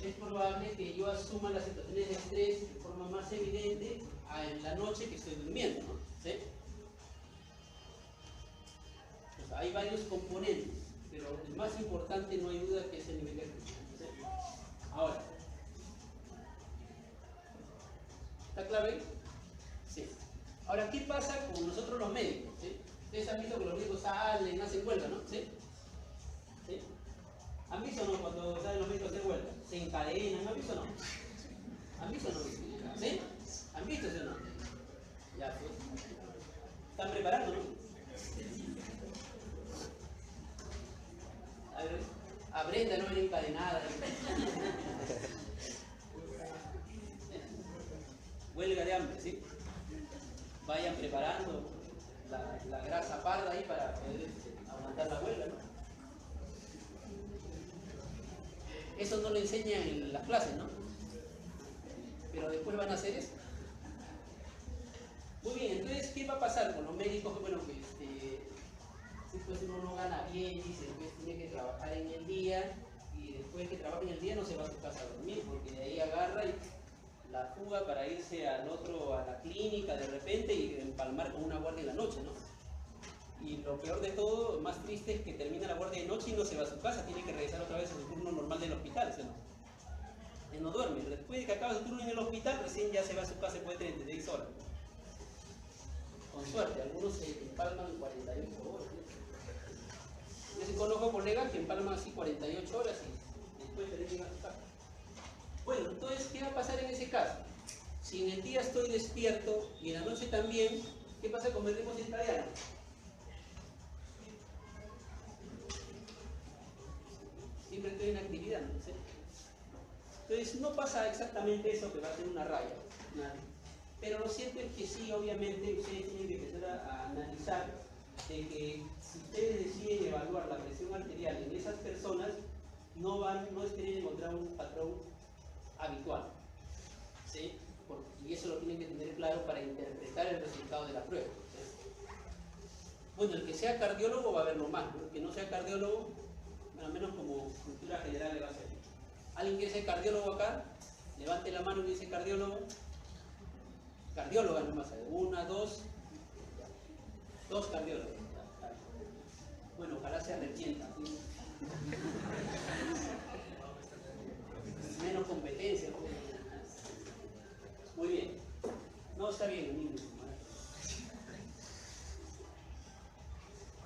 es probable que yo asuma las situaciones de estrés de forma más evidente en la noche que estoy durmiendo, ¿no? ¿Sí? O sea, hay varios componentes, pero el más importante no hay duda que es el nivel de presión. ¿Sí? Ahora, ¿está claro ahí? Sí. Ahora, ¿qué pasa con nosotros los médicos? ¿Sí? Ustedes han visto que los médicos salen, hacen huelga, ¿no? ¿Sí? ¿Sí? ¿Han visto o no cuando salen los médicos a hacer huelga? Se encadenan, ¿han visto o no? ¿Han visto o no? ¿Sí? ¿Han visto o no? Ya, pues. ¿Están preparando, no? A Brenda no viene encadenada. Huelga de hambre, ¿sí? Vayan preparando la grasa parda ahí para poder aguantar la huelga, ¿no? Eso no lo enseñan en las clases, ¿no? Pero después van a hacer eso. Muy bien, entonces, ¿qué va a pasar con los médicos? Bueno, que si pues uno no gana bien, dice, pues tiene que trabajar en el día y después que trabaja en el día no se va a su casa a dormir, porque de ahí agarra y la fuga para irse al otro, a la clínica de repente y empalmar con una guardia en la noche, ¿no? Y lo peor de todo, más triste, es que termina la guardia de noche y no se va a su casa, tiene que regresar otra vez a su turno normal del hospital, ¿sí? Él no duerme, después de que acaba su turno en el hospital, recién ya se va a su casa después de 36 horas. Con suerte, algunos se empalman 48 horas. Yo sí conozco colegas que empalman así 48 horas y después se llegan a su casa. Bueno, entonces, ¿qué va a pasar en ese caso? Si en el día estoy despierto y en la noche también, ¿qué pasa con el ritmo circadiano? Siempre estoy en actividad, ¿no? ¿Sí? Entonces, no pasa exactamente eso que va a ser una raya. Pero lo cierto es que sí, obviamente, ustedes tienen que empezar a analizar de que si ustedes deciden evaluar la presión arterial en esas personas, no esperen encontrar un patrón habitual. ¿Sí? Y eso lo tienen que tener claro para interpretar el resultado de la prueba. ¿Sí? Bueno, el que sea cardiólogo va a verlo más, ¿no? El que no sea cardiólogo, al menos como cultura general le va a ser. ¿Alguien que sea cardiólogo acá? Levante la mano y dice cardiólogo. Cardióloga nomás, una, dos cardiólogos. Bueno, ojalá se arrepientan. ¿Sí? Menos competencia. Muy bien. No, está bien, niños.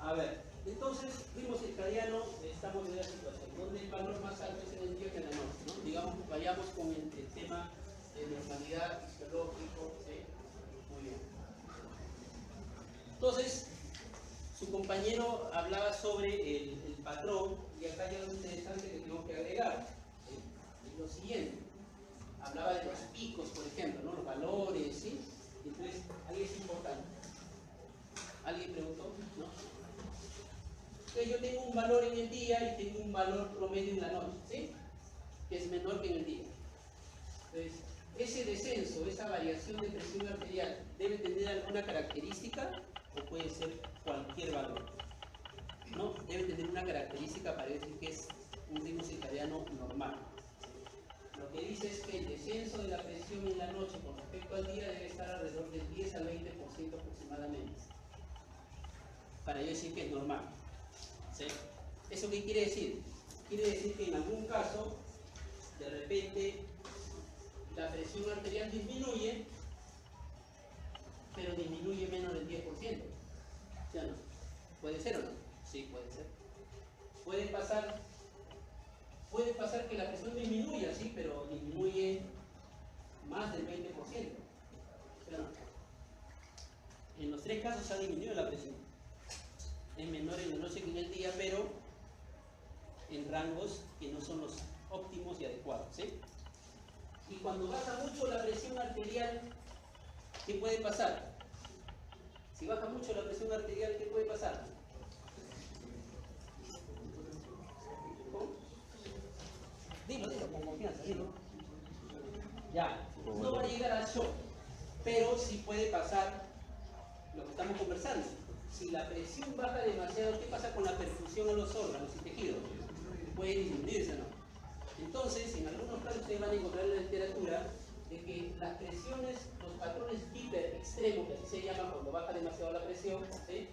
A ver, entonces, ritmo circadiano, estamos en la situación donde el valor más alto es en el día que en la noche, ¿no? Digamos, vayamos con el tema de normalidad fisiológico, ¿sí? Muy bien. Entonces, su compañero hablaba sobre el patrón, y acá hay algo interesante que tengo que agregar. ¿Sí? Es lo siguiente. Hablaba de los picos, por ejemplo, ¿no? Los valores, ¿sí? Entonces, ahí es importante. ¿Alguien preguntó? ¿No? Entonces, yo tengo un valor en el día y tengo un valor promedio en la noche, ¿sí? Que es menor que en el día. Entonces, ese descenso, esa variación de presión arterial, ¿debe tener alguna característica o puede ser cualquier valor? No, debe tener una característica para decir que es un ritmo circadiano normal. Lo que dice es que el descenso de la presión en la noche con respecto al día debe estar alrededor del 10 al 20% aproximadamente. Para yo decir que es normal. ¿Sí? ¿Eso qué quiere decir? Quiere decir que en algún caso, de repente, la presión arterial disminuye, pero disminuye menos del 10%. ¿Sí o no? ¿Puede ser o no? Sí, puede ser. Puede pasar que la presión disminuya, sí, pero disminuye más del 20%. ¿Sí o no? En los tres casos ha disminuido la presión. Es menor en la noche que en el día, pero en rangos que no son los óptimos y adecuados, ¿sí? Y cuando baja mucho la presión arterial, ¿qué puede pasar? Si baja mucho la presión arterial, ¿qué puede pasar? ¿Cómo? Dilo, con confianza, dilo. Ya, no va a llegar al shock, pero sí puede pasar lo que estamos conversando. Si la presión baja demasiado, ¿qué pasa con la perfusión a los órganos y tejidos? Puede disminuirse, ¿no? Entonces, en algunos casos ustedes van a encontrar en la literatura de que las presiones, los patrones hiper extremos, que así se llama cuando baja demasiado la presión, ¿sí?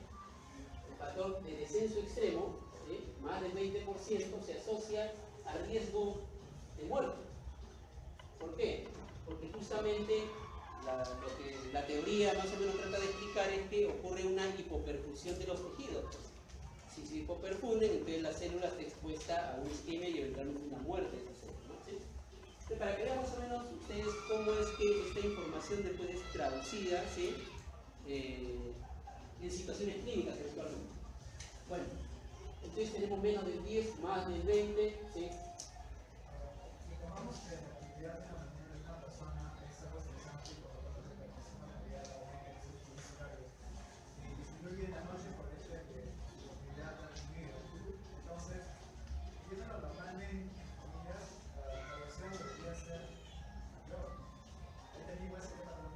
El patrón de descenso extremo, ¿sí? Más del 20%, se asocia al riesgo de muerte. ¿Por qué? Porque justamente lo que la teoría más o menos trata de explicar es que ocurre una hipoperfusión de los tejidos. Si se hipoperfunden, entonces la célula está expuesta a un isquemia y eventualmente una muerte de esa célula, ¿no? ¿Sí? Entonces, para que vean más o menos ustedes cómo es que esta información después es traducida, ¿sí? En situaciones clínicas eventualmente. Bueno, entonces tenemos menos del 10, más del 20, ¿sí? Supongamos que la actividad de la mañana de una persona es algo estresante por lo tanto se percibe una actividad o un ejercicio físico y disminuye en la noche por el hecho de que su actividad ha disminuido. Entonces, viéndolo normalmente, comillas, la evaluación debería ser mayor. Este mismo es el patrón.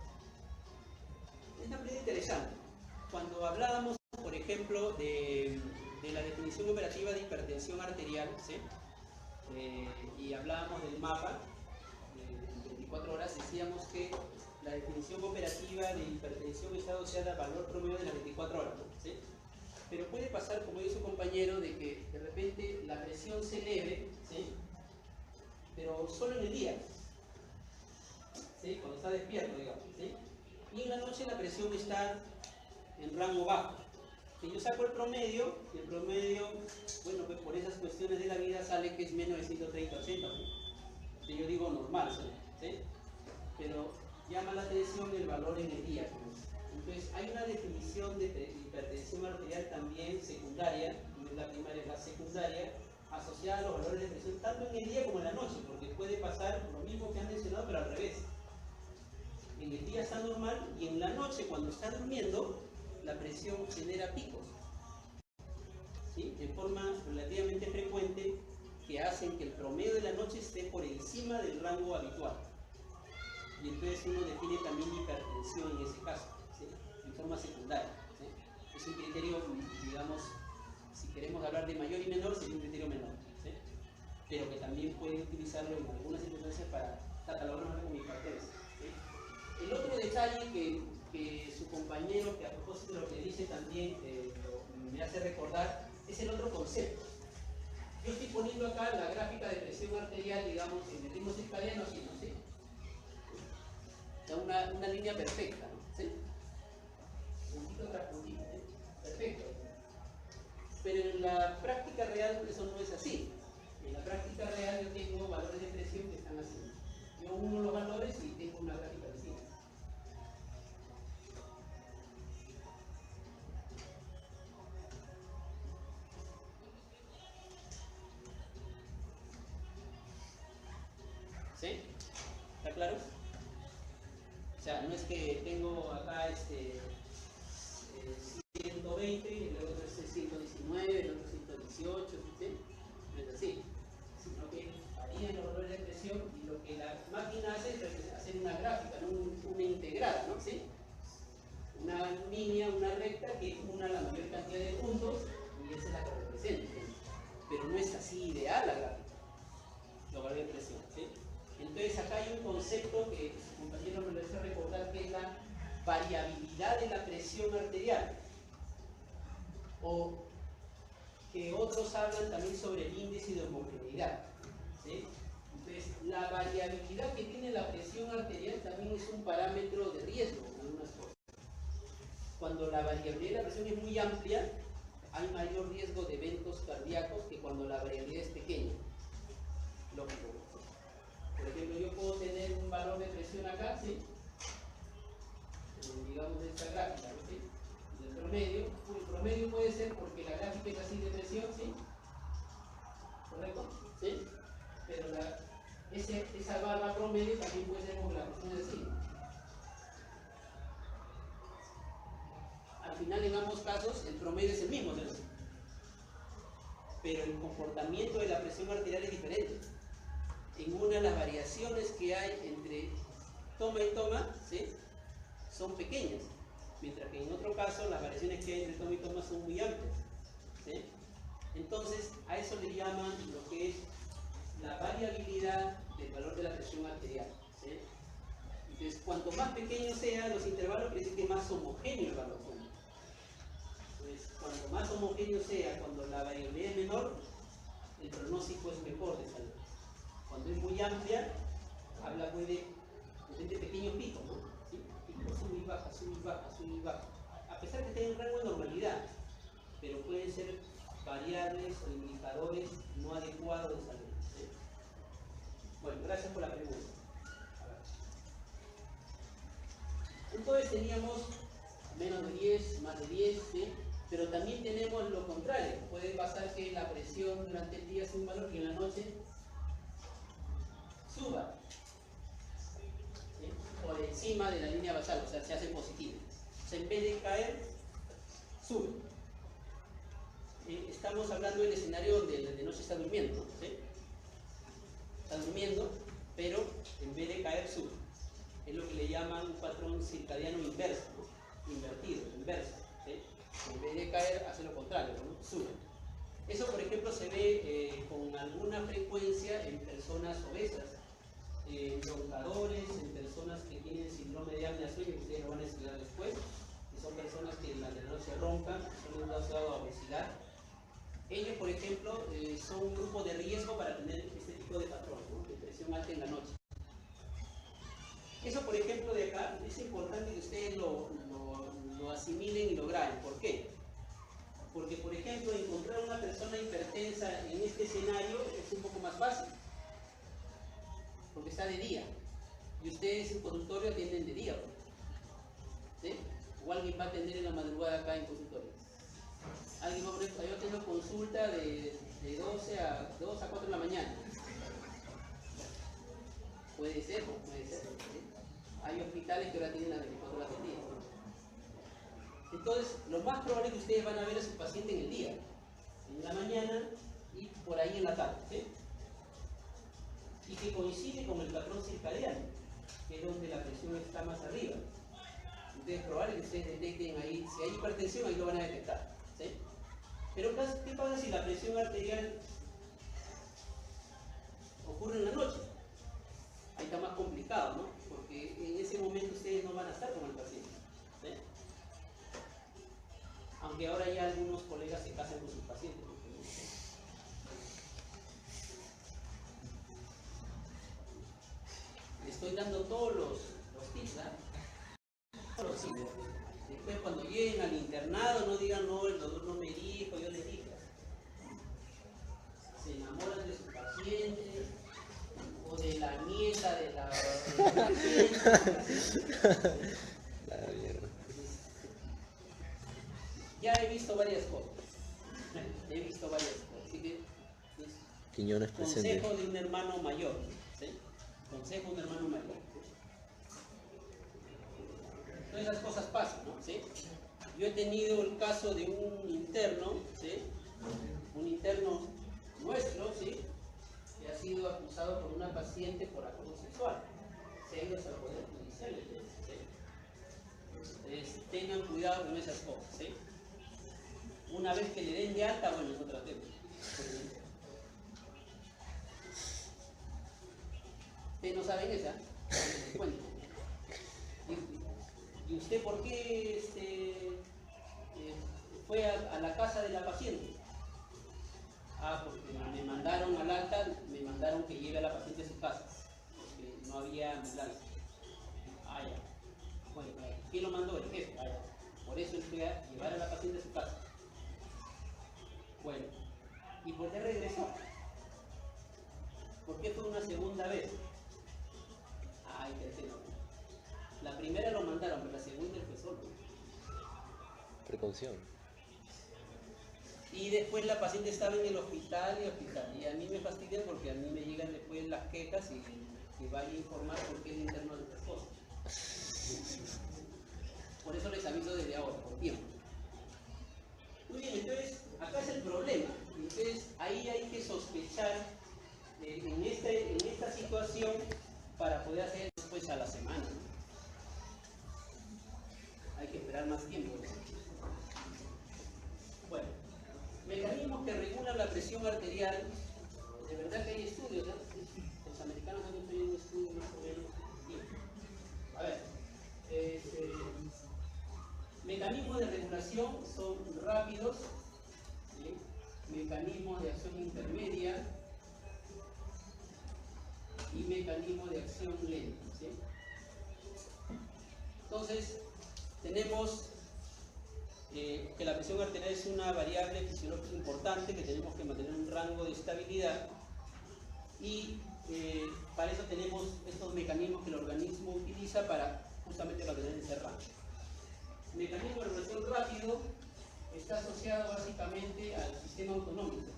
Es una pregunta interesante. Cuando hablábamos, por ejemplo, de la definición operativa de hipertensión arterial, ¿sí? Y hablábamos del mapa de 24 horas, decíamos que la definición operativa de hipertensión está asociada al valor promedio de las 24 horas, ¿no? ¿Sí? Pero puede pasar, como dice su compañero, de que de repente la presión se eleve, ¿sí? Pero solo en el día, ¿sí? Cuando está despierto, digamos, ¿sí? Y en la noche la presión está en rango bajo. Si yo saco el promedio, y el promedio, bueno, pues por esas cuestiones de la vida sale que es menos de 130-80, ¿no? Si yo digo normal, ¿sí? Pero llama la atención el valor en el día, pues. Entonces hay una definición de hipertensión arterial también secundaria, no es la primaria, es la secundaria, asociada a los valores de presión tanto en el día como en la noche, porque puede pasar lo mismo que han mencionado, pero al revés. En el día está normal y en la noche, cuando está durmiendo, la presión genera picos, ¿sí? De forma relativamente frecuente, que hacen que el promedio de la noche esté por encima del rango habitual. Y entonces uno define también hipertensión en ese caso, ¿sí? En forma secundaria, ¿sí? Es un criterio, digamos, si queremos hablar de mayor y menor, sería un criterio menor, ¿sí? Pero que también puede utilizarlo en algunas circunstancias para catalogarlo como hipertensión, ¿sí? El otro detalle que su compañero, que a propósito de lo que dice también me hace recordar, es el otro concepto. Yo estoy poniendo acá la gráfica de presión arterial, digamos, en el ritmo circadiano, así, ¿no? ¿Sí? O sea, una línea perfecta, ¿no? ¿Sí? Puntito tras puntito, ¿sí? Perfecto. Pero en la práctica real eso no es así. En la práctica real yo tengo valores de presión que están así. Yo uno los valores y tengo una gráfica distinta. ¿Sí? ¿Está claro? O sea, no es que tengo acá 120, el otro es 119, el otro 118, ¿sí? No es así, sino que varían los valores de presión y lo que la máquina hace es hacer una gráfica, ¿no? Una integrada, ¿no? ¿Sí? Una línea, una recta que una la mayor cantidad de puntos y esa es la que representa, ¿sí? Pero no es así ideal la gráfica, los valores de presión, ¿sí? Entonces acá hay un concepto que su compañero me lo hizo recordar, que es la variabilidad de la presión arterial, o que otros hablan también sobre el índice de homogeneidad, ¿sí? Entonces la variabilidad que tiene la presión arterial también es un parámetro de riesgo en algunas cosas. Cuando la variabilidad de la presión es muy amplia, hay mayor riesgo de eventos cardíacos que cuando la variabilidad es pequeña. Lógico. Por ejemplo, yo puedo tener un valor de presión acá, ¿sí? Digamos de esta gráfica, ¿no? ¿Sí? Del promedio. El promedio puede ser porque la gráfica es así de presión, ¿sí? ¿Correcto? ¿Sí? Pero esa barra promedio también puede ser porque la presión es así. Al final, en ambos casos, el promedio es el mismo, ¿sí? Pero el comportamiento de la presión arterial es diferente. En una, las variaciones que hay entre toma y toma, ¿sí? Son pequeñas. mientras que en otro caso las variaciones que hay entre toma y toma son muy amplias, ¿sí? Entonces, a eso le llaman lo que es la variabilidad del valor de la presión arterial, ¿sí? Entonces, cuanto más pequeños sean los intervalos, quiere decir que más homogéneo el valor. Entonces, cuanto más homogéneo sea, cuando la variabilidad es menor, el pronóstico es mejor de salud. Cuando es muy amplia, habla pues de pequeños picos, ¿no? ¿Sí? Picos sube y baja, sube y baja, sube y baja. A pesar que tengan un rango de normalidad, pero pueden ser variables o indicadores no adecuados de salud, ¿sí? Bueno, gracias por la pregunta. Entonces teníamos menos de 10, más de 10, ¿sí? Pero también tenemos lo contrario. Puede pasar que la presión durante el día sea un valor y en la noche suba, ¿sí? Por encima de la línea basal, o sea, se hace positivo. O sea, en vez de caer, sube. Estamos hablando del escenario donde de noche está durmiendo, ¿sí? Está durmiendo, pero en vez de caer, sube. Es lo que le llaman un patrón circadiano inverso, ¿no? Invertido, inverso, ¿sí? En vez de caer, hace lo contrario, ¿no? Sube. Eso, por ejemplo, se ve con alguna frecuencia en personas obesas, en roncadores, en personas que tienen síndrome de apnea del sueño, que ustedes lo van a estudiar después, que son personas que en la noche roncan, son asociados a obesidad. Ellos, por ejemplo, son un grupo de riesgo para tener este tipo de patrón, ¿no? De presión alta en la noche. Eso, por ejemplo, de acá, es importante que ustedes lo asimilen y lo graben. ¿Por qué? Porque, por ejemplo, encontrar una persona hipertensa en este escenario es un poco más fácil, porque está de día, y ustedes en consultorio atienden de día, ¿sí? O alguien va a atender en la madrugada acá en consultorio. Alguien va a poner, yo tengo consulta de 2 a 4 de la mañana. Puede ser, ¿no? Puede ser, ¿sí? Hay hospitales que ahora tienen las 24 horas del día, ¿no? Entonces, lo más probable es que ustedes van a ver a su paciente en el día, en la mañana y por ahí en la tarde, ¿sí? Y que coincide con el patrón circadiano, que es donde la presión está más arriba. Entonces, es probable que ustedes detecten ahí, si hay hipertensión, ahí lo van a detectar, ¿sí? Pero, ¿qué pasa si la presión arterial ocurre en la noche? Ahí está más complicado, ¿no? Porque en ese momento ustedes no van a estar con el paciente, ¿sí? Aunque ahora ya algunos colegas se casan con sus pacientes, ¿no? Les estoy dando todos los tips, ¿ah? Todos los tips. Después cuando lleguen al internado no digan, no, el doctor no me dijo, yo le dije. Se enamoran de su paciente o de la nieta de la Ya he visto varias cosas. Así que Quiñones presente. consejo de un hermano mayor, ¿sí? Consejo de un hermano mayor. Todas esas cosas pasan, ¿no? ¿Sí? Yo he tenido el caso de un interno, ¿sí? Un interno nuestro, ¿sí? Que ha sido acusado por una paciente por acoso sexual. Se ha ido hasta el Poder Judicial, ¿sí? Entonces, tengan cuidado con esas cosas, ¿sí? Una vez que le den de alta, bueno, es otro tema. Ustedes no saben esa, les cuento. ¿Y usted por qué fue a la casa de la paciente? Ah, porque me mandaron al alta, me mandaron que lleve a la paciente a su casa, porque no había ambulancia. Ah, ya. Bueno, ¿quién lo mandó? El jefe. Ah, ya. Por eso él fue a llevar a la paciente a su casa. Bueno, ¿y por qué regresó? ¿Por qué fue una segunda vez? Ay, tercero. La primera lo mandaron, pero la segunda él fue solo. Precaución. Y después la paciente estaba en el hospital. Y a mí me fastidia porque a mí me llegan después las quejas y vaya a informar por qué el interno de otras cosas. Por eso les aviso desde ahora, por tiempo. Muy bien, entonces, acá es el problema. Entonces, ahí hay que sospechar en esta situación para poder hacer después a la semana, ¿no? Hay que esperar más presión arterial, de verdad que hay estudios, ¿eh? Los americanos han hecho un estudio más o menos. Bien. A ver, mecanismos de regulación son rápidos, ¿sí? Mecanismos de acción intermedia y mecanismos de acción lenta, ¿sí? Entonces, tenemos que la presión arterial es una variable fisiológica importante que tenemos que mantener un rango de estabilidad y para eso tenemos estos mecanismos que el organismo utiliza para justamente mantener ese rango. El mecanismo de regulación rápido está asociado básicamente al sistema autonómico,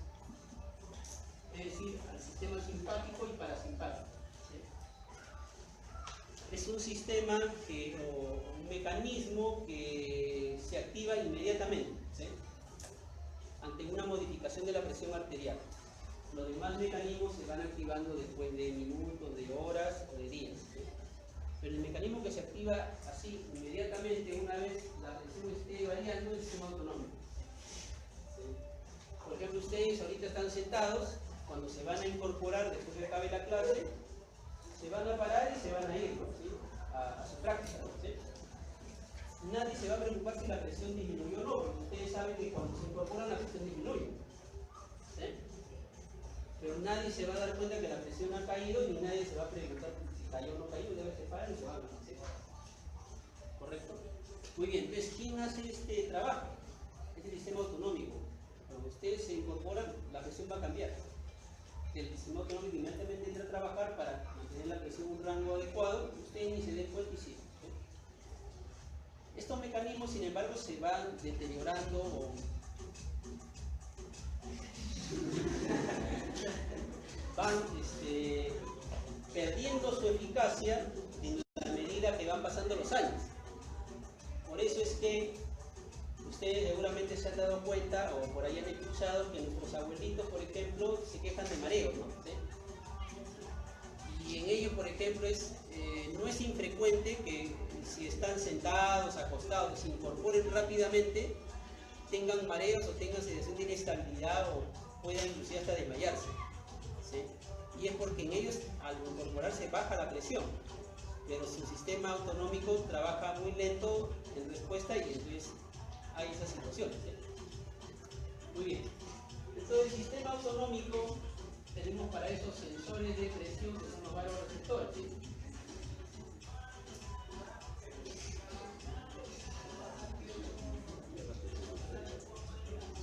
es decir, al sistema simpático y parasimpático. Es un sistema o un mecanismo que se activa inmediatamente, ¿sí? Ante una modificación de la presión arterial. Los demás mecanismos se van activando después de minutos, de horas o de días, ¿sí? Pero el mecanismo que se activa así inmediatamente una vez la presión esté variando es el sistema autonómico, ¿sí? Por ejemplo, ustedes ahorita están sentados, cuando se van a incorporar después de que acabe la clase, se van a parar y se van a ir, ¿sí? a su práctica, ¿sí? Nadie se va a preocupar si la presión disminuyó o no, porque ustedes saben que cuando se incorporan la presión disminuye, ¿sí? Pero nadie se va a dar cuenta que la presión ha caído ni nadie se va a preguntar si cayó o no cayó, debe se parar y se van, ¿sí? ¿Correcto? Muy bien, entonces, ¿quién hace este trabajo? Es el sistema autonómico. Cuando ustedes se incorporan, la presión va a cambiar. El sistema autonómico inmediatamente entra a trabajar para mantener la presión en un rango adecuado, ustedes ni se den cuenta y sí. Estos mecanismos, sin embargo, se van deteriorando o van perdiendo su eficacia en la medida que van pasando los años. Por eso es que ustedes seguramente se han dado cuenta, o por ahí han escuchado, que nuestros abuelitos, por ejemplo, se quejan de mareos, ¿no? ¿Sí? Y en ellos, por ejemplo, no es infrecuente que si están sentados, acostados, se incorporen rápidamente, tengan mareos o tengan sensación de inestabilidad o puedan inclusive hasta desmayarse, ¿sí? Y es porque en ellos, al incorporarse, baja la presión, pero su sistema autonómico trabaja muy lento en respuesta y entonces hay esas situaciones, ¿sí? Muy bien. Entonces, el sistema autonómico, tenemos para esos sensores de presión que son los varoreceptores, ¿sí?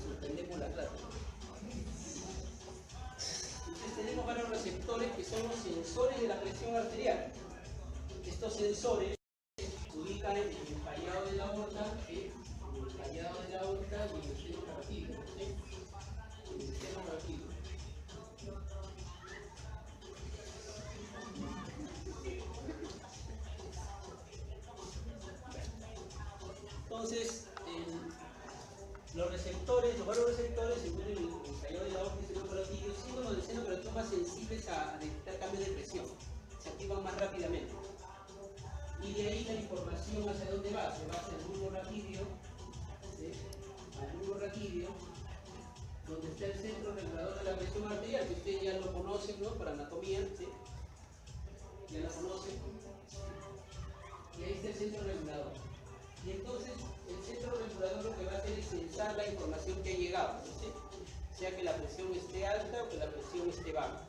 Suspendemos la clase. Entonces, tenemos varios receptores que son los sensores de la presión arterial. Estos sensores se ubican en el callado de la aorta, ¿sí? El callado de la aorta y el seno cartílago, ¿sí? El seno cartílago. Entonces, los receptores, los varoreceptores se encuentran en el callado de la aorta y el seno cartílago, siendo los del seno cartílago más sensibles a detectar cambios de presión, se activan más rápidamente. Y de ahí la información hacia dónde va, se va hacia el bulbo raquídeo, ¿sí? Al bulbo raquídeo, donde está el centro regulador de la presión arterial, que ustedes ya lo conocen, ¿no? Para anatomía, ¿sí? Ya lo conocen. Y ahí está el centro regulador. Y entonces, el centro regulador lo que va a hacer es censar la información que ha llegado, ¿sí? Sea que la presión esté alta o que la presión esté baja.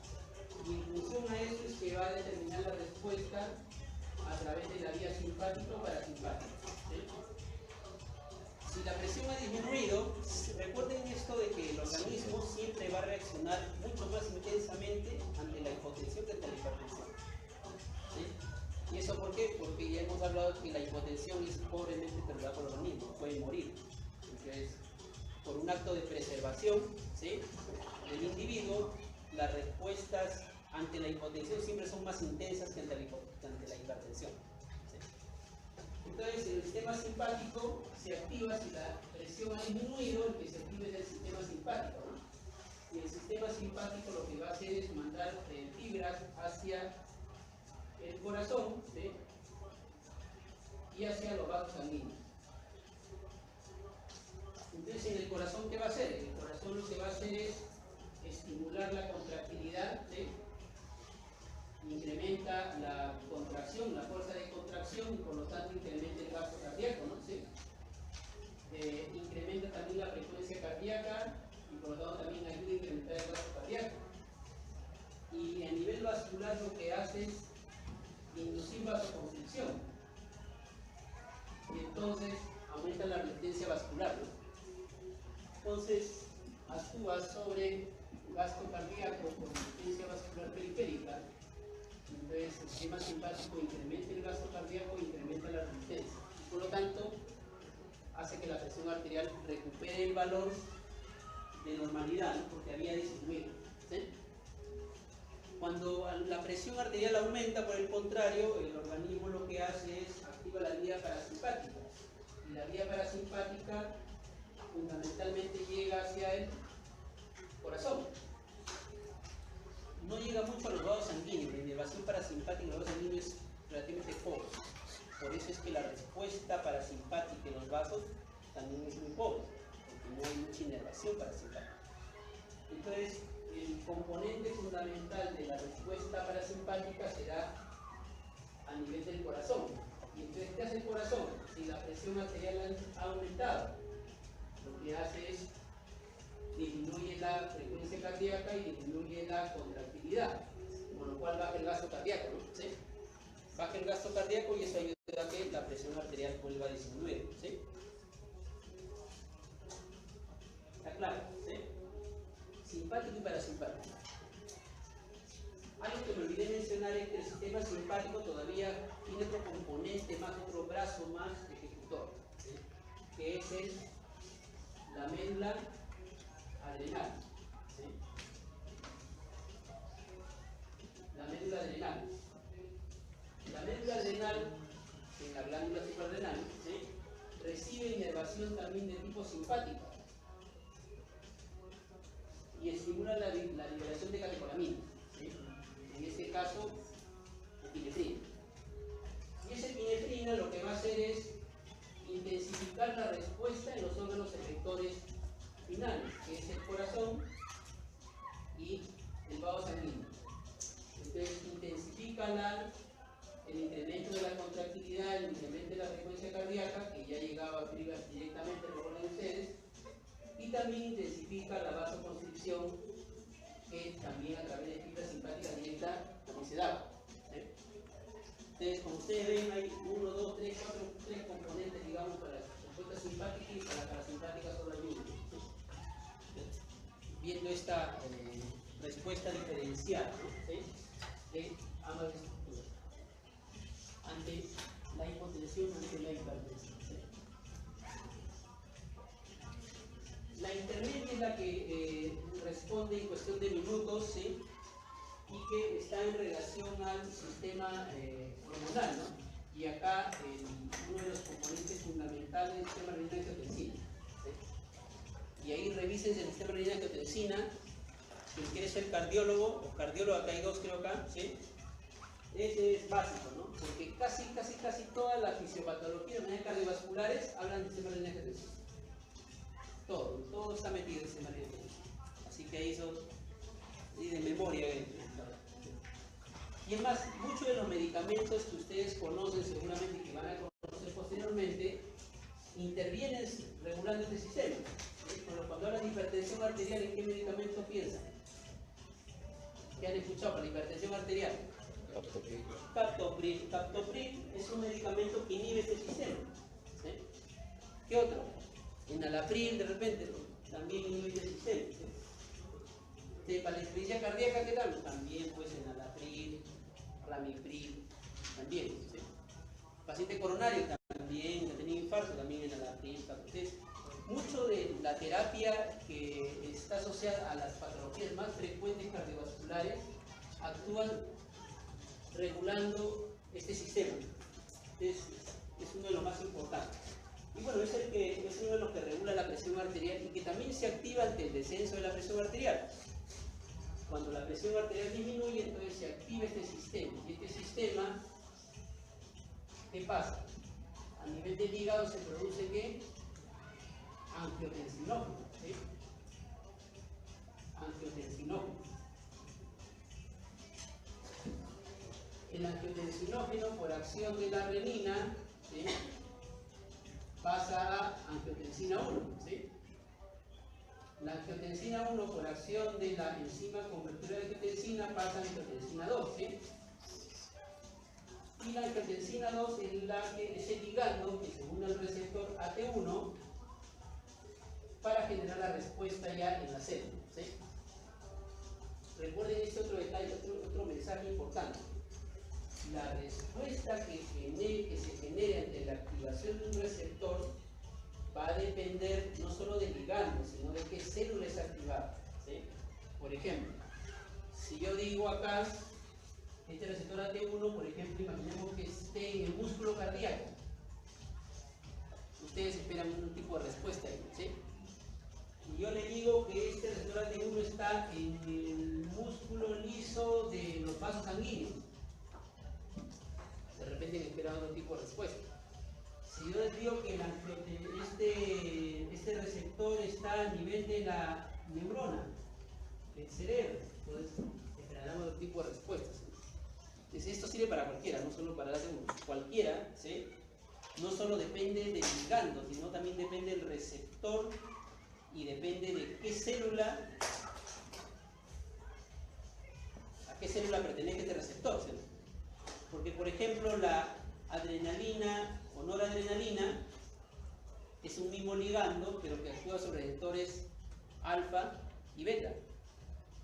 Y en función a eso es que va a determinar la respuesta a través de la vía simpática o parasimpática, ¿sí? Si la presión ha disminuido, recuerden esto de que el organismo siempre va a reaccionar mucho más intensamente ante la hipotensión que ante la hipertensión, ¿sí? ¿Y eso por qué? Porque ya hemos hablado que la hipotensión es pobremente perdida por el organismo, puede morir. Entonces, por un acto de preservación, ¿sí?, del individuo, las respuestas ante la hipotensión siempre son más intensas que ante la hipertensión, ¿sí? Entonces, el sistema simpático se activa si la presión ha disminuido, el que se activa es el sistema simpático, ¿no? Y el sistema simpático lo que va a hacer es mandar fibras hacia el corazón, ¿sí?, y hacia los vasos sanguíneos. Entonces, en el corazón, ¿qué va a hacer? El corazón lo que va a hacer es estimular la contractilidad, ¿sí? Incrementa la contracción, la fuerza de contracción y por lo tanto incrementa el gasto cardíaco, ¿no? ¿Sí? Incrementa también la frecuencia cardíaca y por lo tanto también ayuda a incrementar el gasto cardíaco. Y a nivel vascular lo que hace es inducir vasoconstricción y entonces aumenta la resistencia vascular, ¿no? Entonces actúa sobre gasto cardíaco por resistencia vascular periférica. Entonces el sistema simpático incrementa el gasto cardíaco e incrementa la resistencia y por lo tanto hace que la presión arterial recupere el valor de normalidad, ¿no? Porque había disminuido, ¿sí? Cuando la presión arterial aumenta, por el contrario, el organismo lo que hace es activa la vía parasimpática. Y la vía parasimpática fundamentalmente llega hacia el corazón. No llega mucho a los vasos sanguíneos. La inervación parasimpática en los vasos sanguíneos es relativamente pobre. Por eso es que la respuesta parasimpática en los vasos también es muy pobre, porque no hay mucha inervación parasimpática. Entonces, el componente fundamental de la respuesta parasimpática será a nivel del corazón. Y entonces, ¿qué hace el corazón? Si la presión arterial ha aumentado, lo que hace es disminuye la frecuencia cardíaca y disminuye la contractilidad, con lo cual baja el gasto cardíaco, ¿no? ¿Sí? Baja el gasto cardíaco y eso ayuda a que la presión arterial vuelva a disminuir, ¿sí? ¿Está claro? ¿Sí? Simpático y parasimpático. Algo que me olvidé mencionar es que el sistema simpático todavía tiene otro componente más, otro brazo más ejecutor, ¿sí? Que es la médula adrenal, ¿sí? La médula adrenal. La médula adrenal, en la glándula suprarrenal, ¿sí? Recibe inervación también de tipo simpático y estimula la liberación de catecolaminas, ¿sí? En este caso, epinefrina. Y esa epinefrina lo que va a hacer es intensificar la respuesta en los órganos efectores finales, que es el corazón y el vaso sanguíneo. Entonces intensifica el incremento de la contractilidad, el incremento de la frecuencia cardíaca, que ya llegaba directamente, recuerden ustedes, y también intensifica la vasoconstricción, que también a través de fibra simpática directa también se da. Entonces, como ustedes ven, hay 1, 2, 3, 4, 3 componentes, digamos, para la respuesta simpática y para la parasimpática sobre el mismo. Viendo esta respuesta diferencial, ¿sí? De ambas estructuras ante la hipotensión, ante la hipertensión, ¿sí? La intermedia es la que responde en cuestión de minutos, ¿sí? Y que está en relación al sistema hormonal, ¿no? Y acá uno de los componentes fundamentales del sistema renina-angiotensina, ¿sí? Y ahí revisen el sistema renina-angiotensina. Quien quiere ser cardiólogo o cardiólogo, acá hay dos creo acá, ¿sí? Ese es básico, ¿no? Porque casi toda la fisiopatología de manera cardiovasculares hablan del sistema renina-angiotensina. Todo está metido en el sistema renina-angiotensina. Así que ahí son de memoria. Y es más, muchos de los medicamentos que ustedes conocen seguramente y que van a conocer posteriormente intervienen regulando este sistema. Cuando hablan de hipertensión arterial, ¿en qué medicamento piensan? ¿Qué han escuchado para la hipertensión arterial? Captopril. Captopril es un medicamento que inhibe este sistema, ¿sí? ¿Qué otro? Enalapril, de repente, también inhibe este sistema, ¿sí? Para la insuficiencia cardíaca, ¿qué tal? También, pues, enalapril, ramipril, también, ¿sí? Paciente coronario, también, que tenía infarto, también enalapril, captopril. Mucho de la terapia que está asociada a las patologías más frecuentes cardiovasculares actúan regulando este sistema. Es uno de los más importantes. Y bueno, es uno de los que regula la presión arterial y que también se activa ante el descenso de la presión arterial. Cuando la presión arterial disminuye, entonces se activa este sistema. Y este sistema, ¿qué pasa? A nivel del hígado se produce ¿qué? Angiotensinógeno, ¿sí? angiotensinógeno. El angiotensinógeno, por acción de la renina, ¿sí?, pasa a angiotensina 1. ¿Sí? La angiotensina 1, por acción de la enzima convertidora de angiotensina, pasa a angiotensina 2. ¿Sí? Y la angiotensina 2 es el ligando que se une al receptor AT1 para generar la respuesta ya en la célula. ¿Sí? Recuerden este otro detalle, otro mensaje importante. La respuesta que se genera ante la activación de un receptor va a depender no solo del ligando, sino de qué célula es activada. ¿Sí? Por ejemplo, si yo digo acá, este receptor AT1, por ejemplo, imaginemos que esté en el músculo cardíaco. Ustedes esperan un tipo de respuesta ahí, ¿sí? Y yo le digo que este receptor AT1 está en el músculo liso de los vasos sanguíneos. De repente me esperan otro tipo de respuesta. Si yo les digo que este receptor está a nivel de la neurona, del cerebro, entonces esperarán otro tipo de respuestas. Entonces, esto sirve para cualquiera, no solo para la segunda. Cualquiera, ¿sí?, no solo depende del ligando, sino también depende del receptor y depende de qué célula, a qué célula pertenece este receptor, ¿sí? Porque, por ejemplo, la adrenalina o noradrenalina es un mismo ligando, pero que actúa sobre receptores alfa y beta.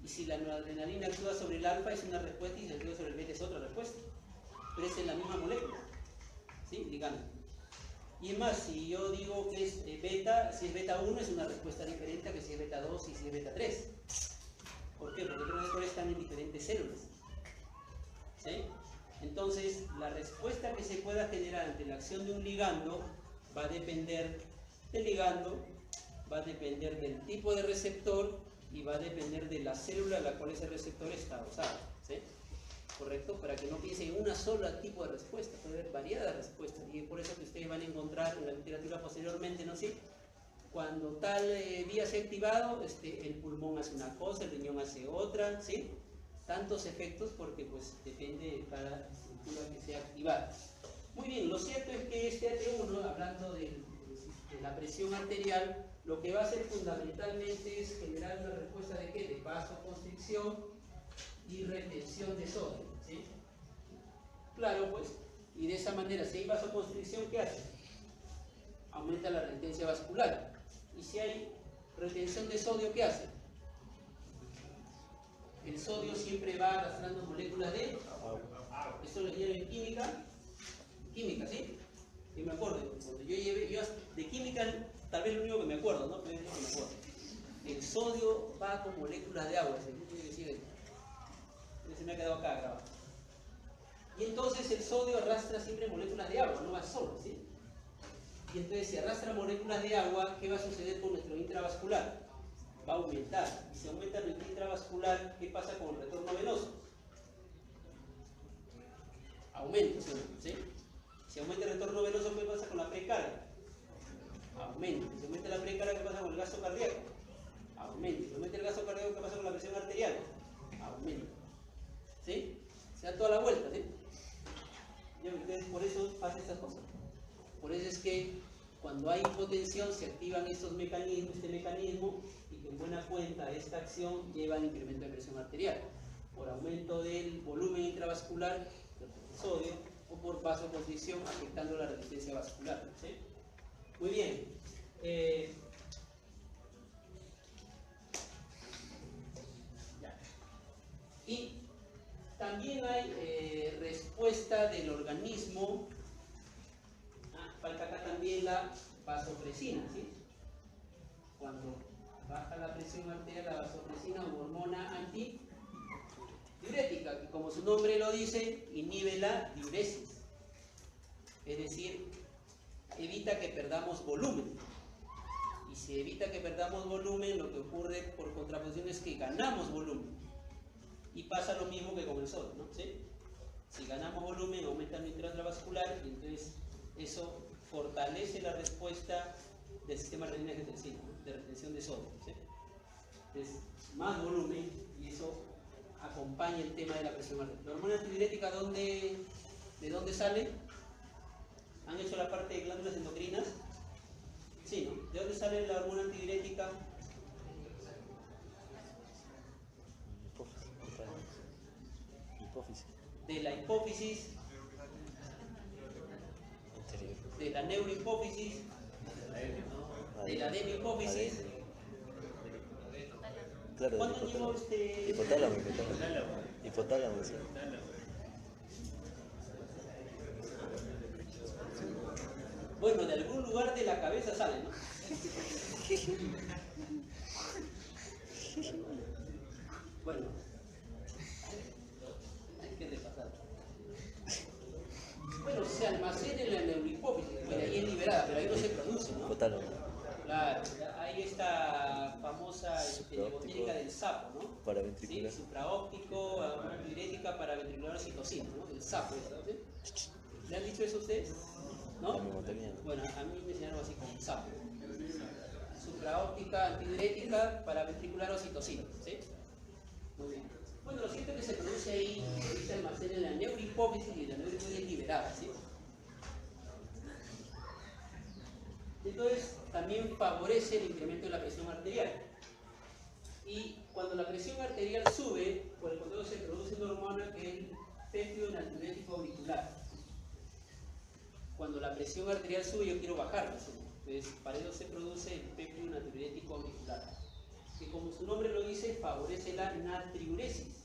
Y si la noradrenalina actúa sobre el alfa es una respuesta y si actúa sobre el beta es otra respuesta. Pero es en la misma molécula, ¿sí?, ligando. Y es más, si yo digo que es beta, si es beta 1 es una respuesta diferente a que si es beta 2 y si es beta 3. ¿Por qué? Porque los receptores están en diferentes células. ¿Sí? Entonces, la respuesta que se pueda generar ante la acción de un ligando va a depender del ligando, va a depender del tipo de receptor y va a depender de la célula a la cual ese receptor está usado. ¿Sí? ¿Correcto? Para que no piensen en una sola tipo de respuesta, puede haber variadas respuestas, y es por eso que ustedes van a encontrar en la literatura posteriormente, ¿no? ¿Sí? Cuando tal vía se ha activado, el pulmón hace una cosa, el riñón hace otra, ¿sí? Tantos efectos porque pues depende de cada estructura que sea activada. Muy bien, lo cierto es que este AT1, hablando de la presión arterial, lo que va a hacer fundamentalmente es generar una respuesta de ¿qué? De vasoconstricción y retención de sodio, ¿sí? Claro, pues, y de esa manera, si hay vasoconstricción, ¿qué hace? Aumenta la resistencia vascular. Y si hay retención de sodio, ¿qué hace? El sodio siempre va arrastrando moléculas de agua. Esto lo llevo en química, ¿sí? Y me acuerdo, cuando yo de química, tal vez lo único que me acuerdo, ¿no? Pero es lo que me acuerdo. El sodio va con moléculas de agua, se me ha quedado acá grabado. Y entonces el sodio arrastra siempre moléculas de agua, no va solo, ¿sí? Y entonces si arrastra moléculas de agua, ¿qué va a suceder con nuestro intravascular? Va a aumentar. Y si aumenta nuestro intravascular, ¿qué pasa con el retorno venoso? Aumenta, ¿sí? Si aumenta el retorno venoso, ¿qué pasa con la precarga? Aumenta. Si aumenta la precarga, ¿qué pasa con el gasto cardíaco? Aumenta. Si aumenta el gasto cardíaco, ¿qué pasa con la presión arterial? Aumenta. ¿Sí? Se da toda la vuelta, ¿sí? ¿Ya? Entonces, por eso pasa estas cosas. Por eso es que cuando hay hipotensión se activan estos mecanismos, este mecanismo, y que en buena cuenta esta acción lleva al incremento de presión arterial, por aumento del volumen intravascular del sodio o por vasoconstricción afectando la resistencia vascular. ¿Sí? Muy bien. Y también hay respuesta del organismo. Falta acá también la vasopresina, ¿sí? Cuando baja la presión arterial, la vasopresina, una hormona antidiurética, que como su nombre lo dice, inhibe la diuresis. Es decir, evita que perdamos volumen. Y si evita que perdamos volumen, lo que ocurre por contraposición es que ganamos volumen. Y pasa lo mismo que con el sodio, ¿no? ¿Sí? Si ganamos volumen, aumenta el nitrato intravascular y entonces eso fortalece la respuesta del sistema renina-angiotensina, de retención de sodio. ¿Sí? Entonces, más volumen y eso acompaña el tema de la presión arterial. ¿La hormona antidiurética de dónde sale? ¿Han hecho la parte de glándulas endocrinas? Sí, ¿no? ¿De dónde sale la hormona antidiurética? Hipófisis. De la hipófisis, Anterior. de la neurohipófisis, de la adenohipófisis. Claro, ¿Cuánto del llevó hipotálamo. este? Hipotálamo, hipotálamo, sí. Bueno, de algún lugar de la cabeza sale, ¿no? Bueno, hay que repasar. Bueno, se almacena en la neurohipófisis, bueno, ahí es liberada, pero ahí no se produce, ¿no? Hipotálamo. Claro, hay esta famosa Supraóptico. botánica del sapo, ¿no? Paraventricular. Sí, supraóptico, antidiurética paraventricular oxitocina, ¿no? Del sapo, ¿sí? ¿Le han dicho eso a ustedes? ¿No? La memotemia. Bueno, a mí me enseñaron así como sapo. Supraóptica, antidiurética, paraventricular oxitocina, ¿sí? Muy bien. Bueno, lo cierto es que se produce ahí, se almacena en la neurohipófisis y la neurohipófisis es liberada, ¿sí? Entonces, también favorece el incremento de la presión arterial. Y cuando la presión arterial sube, por el contrario se produce una hormona que es el péptido natriurético auricular. Cuando la presión arterial sube, yo quiero bajarla, ¿sí? Entonces, para eso se produce el péptido natriurético auricular, que como su nombre lo dice, favorece la natriuresis,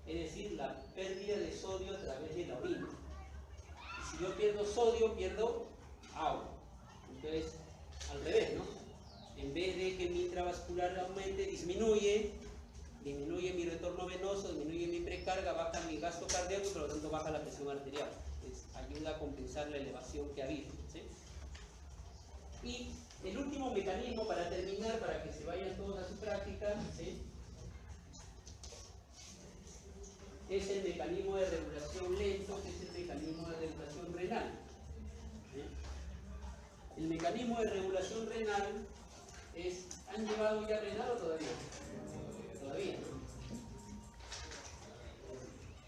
es decir, la pérdida de sodio a través de la orina. Y si yo pierdo sodio, pierdo agua. Entonces, al revés, ¿no? En vez de que mi intravascular aumente, disminuye mi retorno venoso, disminuye mi precarga, baja mi gasto cardíaco y por lo tanto baja la presión arterial. Entonces, ayuda a compensar la elevación que ha habido, ¿sí? Y el último mecanismo para terminar, para que se vayan todos a su práctica, ¿sí? Es el mecanismo de regulación lento, que es el mecanismo de regulación renal. ¿Sí? El mecanismo de regulación renal es, ¿han llevado ya renal o todavía? Todavía.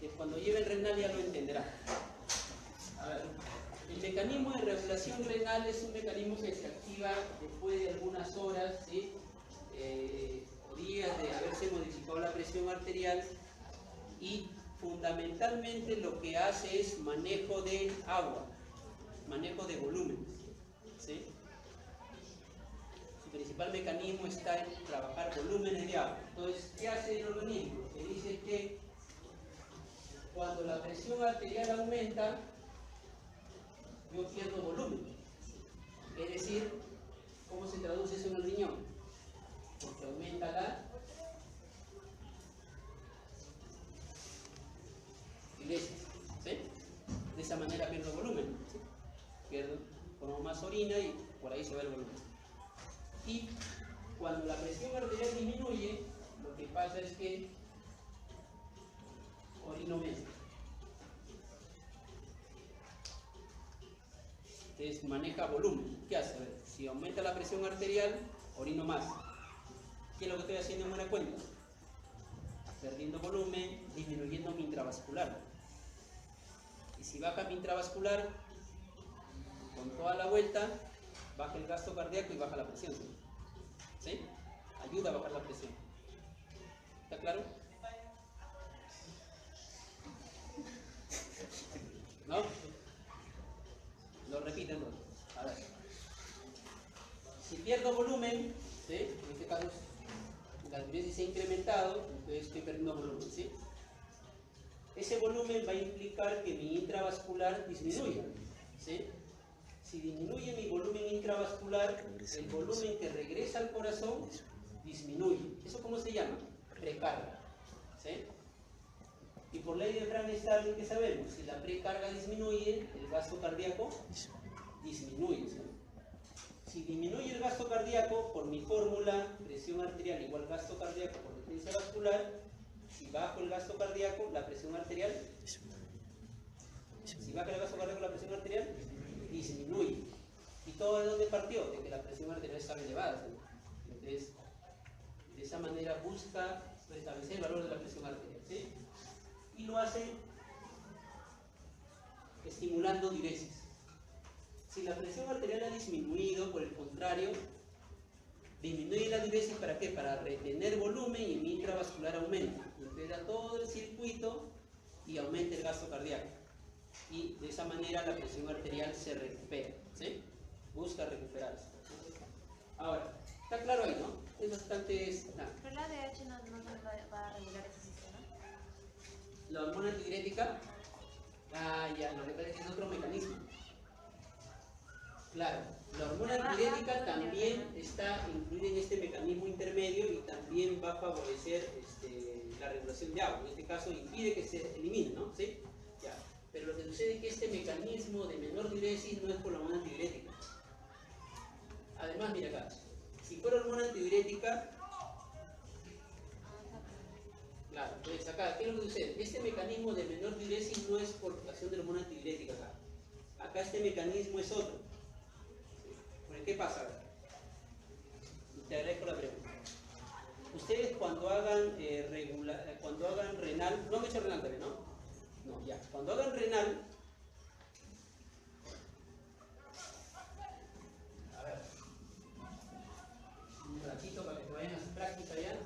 Que cuando lleven renal ya lo entenderán. A ver, el mecanismo de regulación renal es un mecanismo que se activa después de algunas horas, ¿sí? O días de haberse modificado la presión arterial, y fundamentalmente lo que hace es manejo de agua, manejo de volumen, ¿sí? Su principal mecanismo está en trabajar volúmenes de agua. Entonces, ¿qué hace el organismo? Se dice que cuando la presión arterial aumenta, yo pierdo volumen. Es decir, ¿cómo se traduce eso en el riñón? Porque aumenta la ilesis, ¿sí? De esa manera pierdo volumen, ¿sí? Pierdo, como más orina y por ahí se va el volumen. Y cuando la presión arterial disminuye, lo que pasa es que orino menos. Entonces maneja volumen. ¿Qué hace? A ver, si aumenta la presión arterial, orino más. ¿Qué es lo que estoy haciendo en buena cuenta? Perdiendo volumen, disminuyendo mi intravascular. Y si baja mi intravascular, con toda la vuelta, baja el gasto cardíaco y baja la presión. ¿Sí? Ayuda a bajar la presión. ¿Está claro? ¿No? Lo repiten todos. A ver. Si pierdo volumen, ¿sí? En este caso la diuresis se ha incrementado, entonces estoy perdiendo volumen, ¿sí? Ese volumen va a implicar que mi intravascular disminuya, ¿sí? Si disminuye mi volumen intravascular, el volumen que regresa al corazón disminuye. ¿Eso cómo se llama? Precarga, ¿sí? Y por ley de Frank-Starling, ¿qué sabemos? Si la precarga disminuye, el gasto cardíaco disminuye, ¿sí? Si disminuye el gasto cardíaco, por mi fórmula, presión arterial igual gasto cardíaco por potencia vascular, si bajo el gasto cardíaco, la presión arterial, si baja el gasto cardíaco, la presión arterial disminuye. ¿Y todo de dónde partió? De que la presión arterial estaba elevada, ¿sí? Entonces, de esa manera busca restablecer el valor de la presión arterial, ¿sí? Y lo hace estimulando diuresis. Si la presión arterial ha disminuido, por el contrario, disminuye la diuresis, ¿para qué? Para retener volumen y el intravascular aumenta. Integra todo el circuito y aumenta el gasto cardíaco. Y de esa manera la presión arterial se recupera, ¿sí? Busca recuperarse. Ahora, está claro ahí, ¿no? Es bastante... Pero la ADH no va a regular ese sistema. La hormona antidiurética, ya, lo que pasa es que es otro mecanismo. Claro, la hormona antidiurética también está incluida en este mecanismo intermedio y también va a favorecer la regulación de agua. En este caso impide que se elimine, ¿no? ¿Sí? Ya. Pero lo que sucede es que este mecanismo de menor diuresis no es por la hormona antidiurética. Además, mira acá, si fuera hormona antidiurética, claro, pues acá, ¿qué es lo que sucede? Este mecanismo de menor diuresis no es por acción de la hormona antidiurética acá. Acá este mecanismo es otro. ¿Qué pasa? Te agradezco la pregunta. Ustedes cuando hagan renal, no me he hecho renal también, ¿no? No, ya. Cuando hagan renal, a ver, un ratito para que te vayan a hacer práctica ya.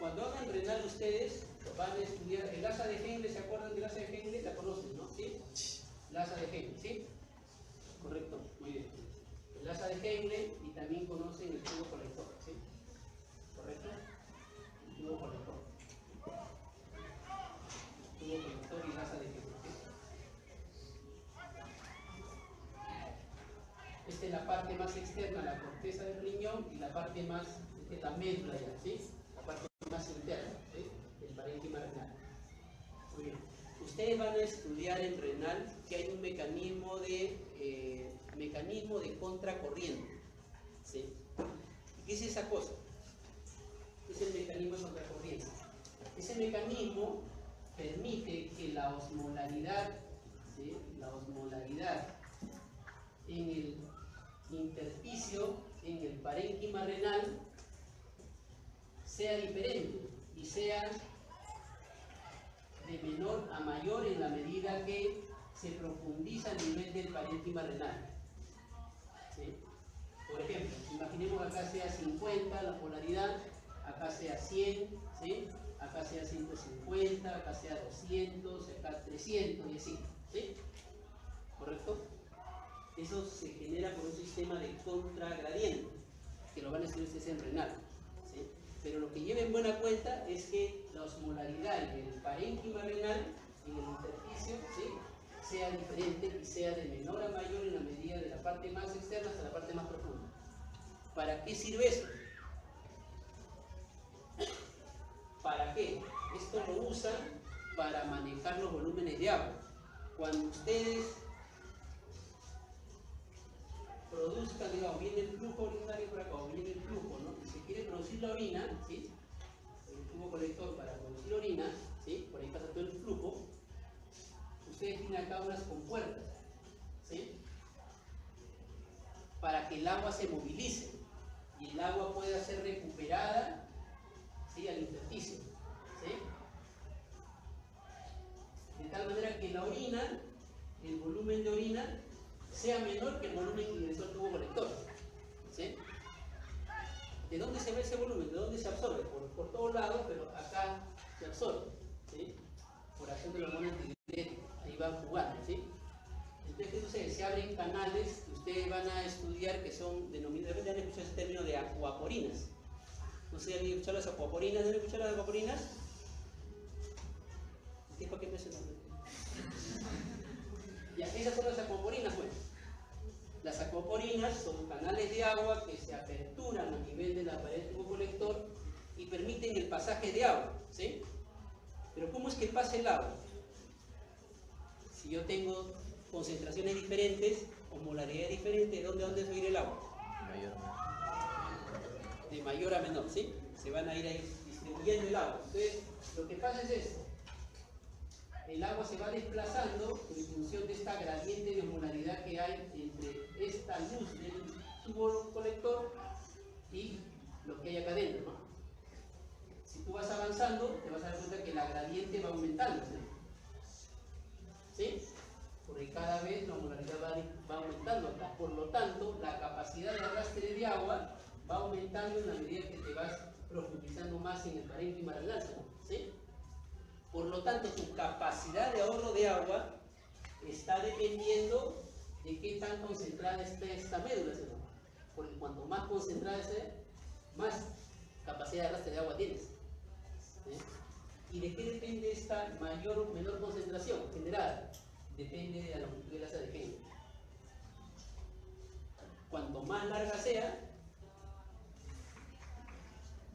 Cuando hagan renal ustedes van a estudiar el asa de Henle. ¿Se acuerdan del asa de Henle? La conocen, ¿no? ¿Sí? La asa de Henle, ¿sí? Correcto, muy bien. El asa de Henle y también conocen el tubo colector, ¿sí? ¿Correcto? El tubo colector. El tubo colector y el asa de Henle, ¿sí? Esta es la parte más externa, la corteza del riñón, y la parte más, esta es la médula ya, ¿sí? La parte más interna, ¿sí? El parénquima renal. Muy bien. Ustedes van a estudiar en renal que hay un mecanismo de contracorriente, ¿sí? ¿Qué es esa cosa? ¿Qué es el mecanismo de contracorriente? Ese mecanismo permite que la osmolaridad, ¿sí? La osmolaridad en el intersticio, en el parénquima renal, sea diferente y sea de menor a mayor en la medida que se profundiza a nivel del parénquima renal, ¿sí? Por ejemplo, imaginemos acá sea 50 la polaridad, acá sea 100, ¿sí? Acá sea 150, acá sea 200, acá 300 y así, ¿sí? ¿Correcto? Eso se genera por un sistema de contragradiente, que lo van a estudiar ustedes en renal, ¿sí? Pero lo que lleven buena cuenta es que la osmolaridad en el parénquima renal, en el intersticio, ¿sí? Sea diferente y sea de menor a mayor en la medida de la parte más externa hasta la parte más profunda. ¿Para qué sirve eso? ¿Para qué? Esto lo usan para manejar los volúmenes de agua. Cuando ustedes produzcan, digamos, viene el flujo urinario por acá, o viene el flujo, ¿no? Y se quiere producir la orina, ¿sí? El tubo colector para producir orina, ¿sí? Por ahí pasa todo el flujo. Ustedes tienen acá unas compuertas, ¿sí? Para que el agua se movilice y el agua pueda ser recuperada, ¿sí? Al intersticio, ¿sí? De tal manera que la orina, el volumen de orina, sea menor que el volumen que ingresó al tubo colector, ¿sí? ¿De dónde se ve ese volumen? ¿De dónde se absorbe? Por todos lados, pero acá se absorbe, ¿sí? Por acción de la hormona antidiurética, ahí va jugando, ¿sí? Entonces, se abren canales que ustedes van a estudiar que son denominados, de repente han escuchado ese término de acuaporinas. No sé si han escuchado las acuaporinas. ¿Han escuchado las acuaporinas? ¿Qué paquete es el nombre? Ya, esas son las acuaporinas, pues. Las acuaporinas son canales de agua que se aperturan a nivel de la pared tubo colector y permiten el pasaje de agua, ¿sí? Pero ¿cómo es que pasa el agua? Si yo tengo concentraciones diferentes, osmolaridades diferentes, ¿de dónde va a ir el agua? Mayor. De mayor a menor, ¿sí? Se van a ir ahí distribuyendo el agua. Entonces, lo que pasa es esto. el agua se va desplazando en función de esta gradiente de osmolaridad que hay entre esta luz del tubo colector y lo que hay acá adentro, ¿no? Si tú vas avanzando, te vas a dar cuenta que la gradiente va aumentando, ¿sí? Porque cada vez la osmolaridad va aumentando acá. Por lo tanto, la capacidad de arrastre de agua va aumentando en la medida que te vas profundizando más en el parénquima del lázaro, ¿sí? Por lo tanto, tu capacidad de ahorro de agua está dependiendo de qué tan concentrada esté esta médula, ¿sí? Porque cuanto más concentrada esté, más capacidad de arrastre de agua tienes, ¿sí? ¿Y de qué depende esta mayor o menor concentración generada? Depende de la longitud del asa de Henle. Cuanto más larga sea,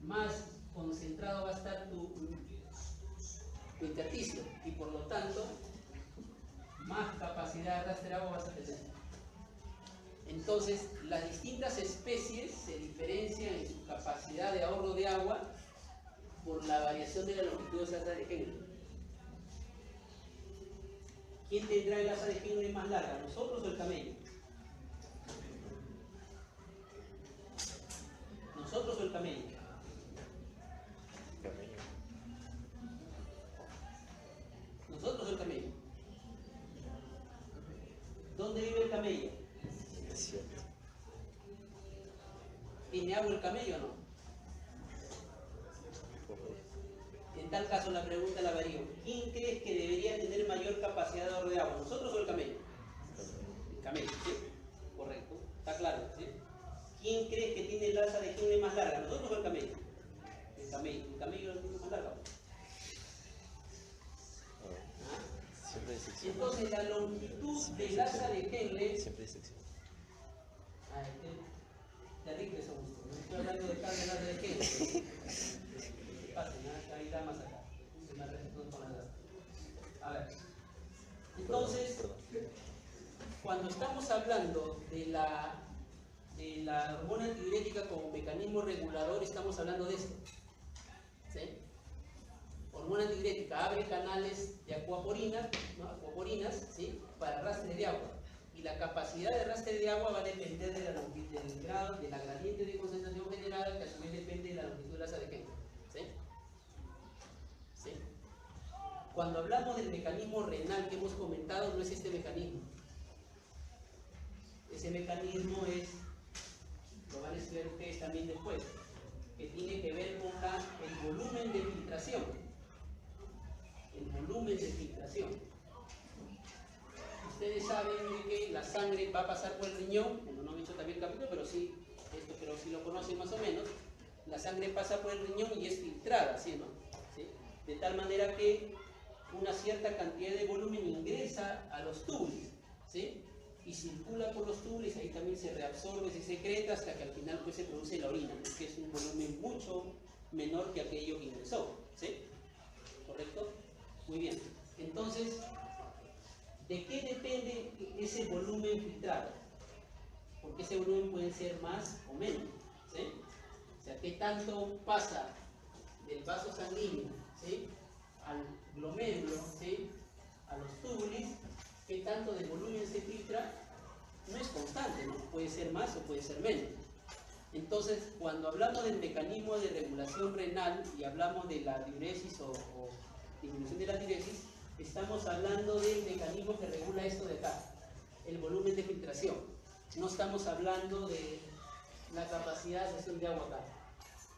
más concentrado va a estar tu intersticio y por lo tanto más capacidad de arrastre de agua vas a tener. Entonces, las distintas especies se diferencian en su capacidad de ahorro de agua por la variación de la longitud de asa de Henle. ¿Quién tendrá el asa de Henle más larga, nosotros o el camello? ¿Nosotros o el camello? Camello. ¿Nosotros o el camello? ¿Dónde vive el camello? Desierto. ¿Tiene agua el camello o no? En tal caso la pregunta la varío. ¿Quién crees que debería tener mayor capacidad de ahorro de agua? ¿Nosotros o el camello? El camello, ¿sí? Correcto. Está claro, ¿sí? ¿Quién crees que tiene el asa de Henle más larga? ¿Nosotros o el camello? El camello. El camello lo tiene más larga. ¿Ah? Siempre hay sección. Entonces la longitud del asa de Henle... Siempre hay sección. Ah, te arriesgues a gusto. No estoy hablando de carga del asa de Henle. Pasen, hay damas acá. Se me responden con las damas. A ver. Entonces, Perdón. cuando estamos hablando de la hormona antidiurética como mecanismo regulador, estamos hablando de esto. ¿Sí? Hormona antidiurética abre canales de acuaporina, ¿no? Acuaporinas, ¿sí? Para arrastre de agua. Y la capacidad de arrastre de agua va a depender de la longitud, del grado, de la gradiente de concentración general, que a su vez depende de la longitud del asa de Henle. ¿Sí? ¿Sí? Cuando hablamos del mecanismo renal que hemos comentado, no es este mecanismo. Ese mecanismo es, lo van a estudiar ustedes también después, que tiene que ver con el volumen de filtración. El volumen de filtración. Ustedes saben de que la sangre va a pasar por el riñón, bueno, no he dicho también el capítulo, pero sí lo conocen más o menos. La sangre pasa por el riñón y es filtrada, ¿sí, no? ¿Sí? De tal manera que una cierta cantidad de volumen ingresa a los túbulos, ¿sí? Y circula por los túbulos, ahí también se reabsorbe, se secreta hasta que al final pues se produce la orina, que es un volumen mucho menor que aquello que ingresó, ¿sí? ¿Correcto? Muy bien. Entonces, ¿de qué depende ese volumen filtrado? Porque ese volumen puede ser más o menos, ¿sí? O sea, ¿qué tanto pasa del vaso sanguíneo, ¿sí? Al glomérulo, ¿sí? A los túbulos? ¿Qué tanto de volumen se filtra? No es constante, ¿no? Puede ser más o puede ser menos. Entonces, cuando hablamos del mecanismo de regulación renal y hablamos de la diuresis o disminución de la diuresis, estamos hablando del mecanismo que regula esto de acá, el volumen de filtración. No estamos hablando de la capacidad de gestión de agua acá.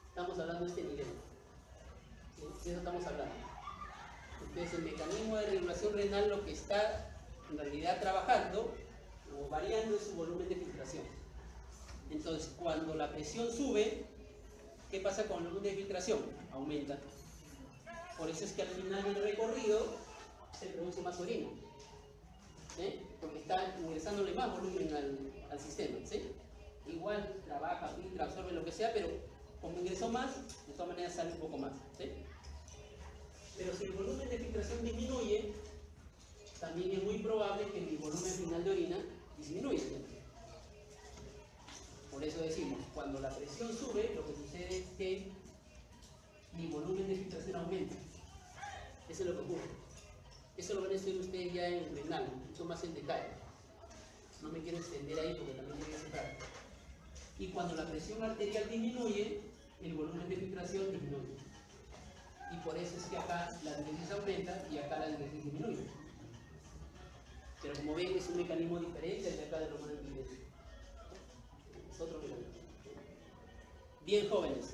Estamos hablando de este nivel. ¿Sí? De eso estamos hablando. Entonces, el mecanismo de regulación renal lo que está en realidad trabajando o variando es su volumen de filtración. Entonces, cuando la presión sube, ¿qué pasa con el volumen de filtración? Aumenta. Por eso es que al final del recorrido se produce más orina, ¿sí? Porque está ingresándole más volumen al sistema, ¿sí? Igual trabaja, filtra, absorbe lo que sea, pero como ingresó más, de todas maneras sale un poco más, ¿sí? Pero si el volumen de filtración disminuye, también es muy probable que mi volumen final de orina disminuya. Por eso decimos, cuando la presión sube, lo que sucede es que mi volumen de filtración aumenta. Eso es lo que ocurre. Eso lo van a estudiar ustedes ya en renal, mucho más en detalle. No me quiero extender ahí porque también tiene que ser. Y cuando la presión arterial disminuye, el volumen de filtración disminuye. Y por eso es que acá la diuresis aumenta y acá la diuresis disminuye. Pero como ven, es un mecanismo diferente al de acá de los monoaminoácidos. Es otro mecanismo. Bien, jóvenes,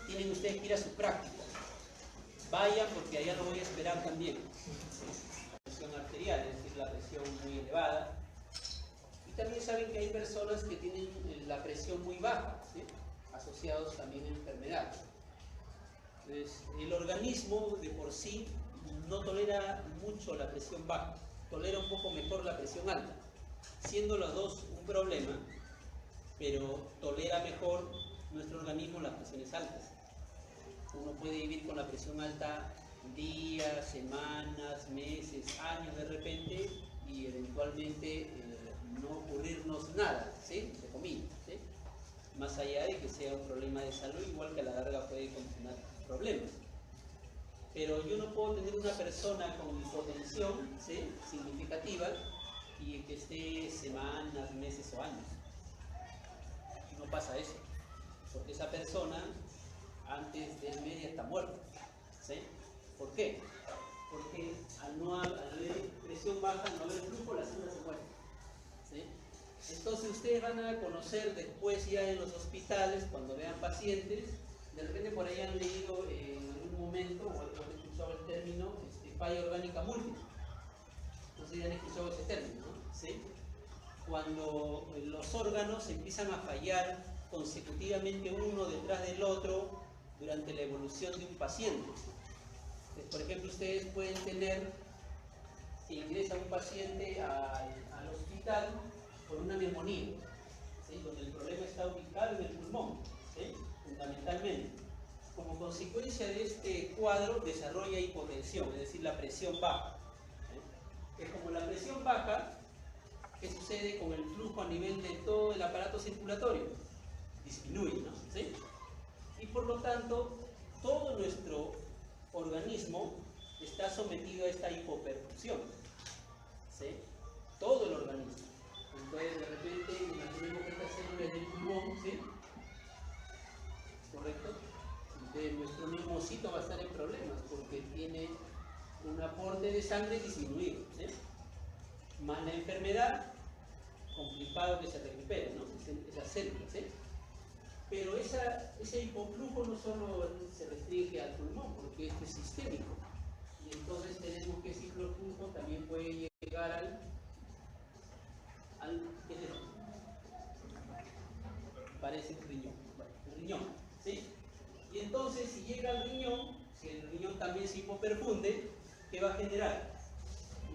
tienen ustedes que ir a su práctica. Vayan porque allá lo voy a esperar también. La presión arterial, es decir, la presión muy elevada. Y también saben que hay personas que tienen la presión muy baja, ¿sí? Asociados también a enfermedades. Entonces, el organismo de por sí no tolera mucho la presión baja, tolera un poco mejor la presión alta, siendo las dos un problema, pero tolera mejor nuestro organismo las presiones altas. Uno puede vivir con la presión alta días, semanas, meses, años de repente y eventualmente no ocurrirnos nada, ¿sí? De comillas, ¿sí? Más allá de que sea un problema de salud, igual que a la larga puede condicionar problemas. Pero yo no puedo tener una persona con hipotensión, ¿sí? Significativa y que esté semanas, meses o años. No pasa eso, porque esa persona antes del media está muerta, ¿sí? ¿Por qué? Porque al haber presión baja, al no haber flujo, la célula se muere, ¿sí? Entonces ustedes van a conocer después ya en los hospitales, cuando vean pacientes, de repente por ahí han leído en algún momento o han escuchado el término falla orgánica múltiple. Entonces ya han escuchado ese término, ¿no? ¿Sí? Cuando los órganos empiezan a fallar consecutivamente uno detrás del otro durante la evolución de un paciente. Entonces, por ejemplo, ustedes pueden tener que ingresa un paciente al hospital por una neumonía, ¿sí? Donde el problema está ubicado en el pulmón, ¿sí? Fundamentalmente. Como consecuencia de este cuadro desarrolla hipotensión, es decir, la presión baja. ¿Sí? Es como la presión baja, ¿qué sucede con el flujo a nivel de todo el aparato circulatorio? Disminuye, ¿no? ¿Sí? Y por lo tanto, todo nuestro organismo está sometido a esta hipoperfusión, ¿sí? Todo el organismo. Entonces, de repente, imaginemos que esta célula es del pulmón, ¿sí? ¿Correcto? Entonces, nuestro neumocito va a estar en problemas porque tiene un aporte de sangre disminuido, ¿sí? Más la enfermedad, complicado que se recupere, ¿no? Esa célula, ¿sí? Pero ese hipoflujo no solo se restringe al pulmón, porque este es sistémico. Y entonces tenemos que ese hipoflujo también puede llegar al ¿qué es eso? Parece un riñón. Bueno, el riñón, ¿sí? Y entonces, si llega al riñón, si el riñón también se hipoperfunde, ¿qué va a generar?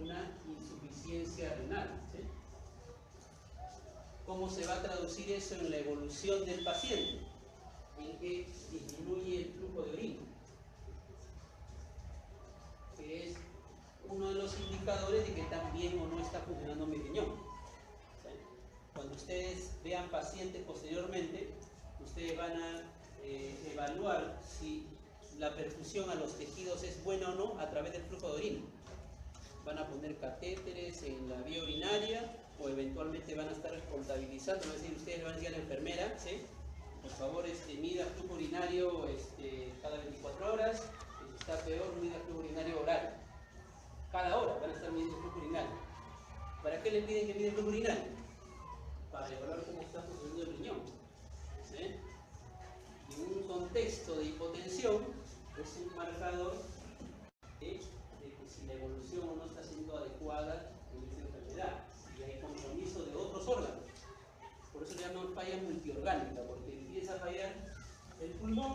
Una insuficiencia renal, ¿sí? ¿Cómo se va a traducir eso en la evolución del paciente? En que disminuye el flujo de orina, que es uno de los indicadores de que también o no está funcionando mi riñón. ¿Sí? Cuando ustedes vean pacientes posteriormente, ustedes van a evaluar si la perfusión a los tejidos es buena o no a través del flujo de orina. Van a poner catéteres en la vía urinaria o eventualmente van a estar contabilizando, es decir, ustedes le van a decir a la enfermera, ¿sí? Por favor, mida flujo urinario cada 24 horas, si está peor, mida flujo urinario oral. Cada hora van a estar midiendo flujo urinario. ¿Para qué le piden que mida flujo urinario? Para evaluar cómo está funcionando el riñón, ¿sí? En un contexto de hipotensión, es un marcador de que si la evolución no está siendo adecuada en esta enfermedad y hay compromiso de otros órganos. Por eso se llama falla multiorgánica, porque empieza a fallar el pulmón.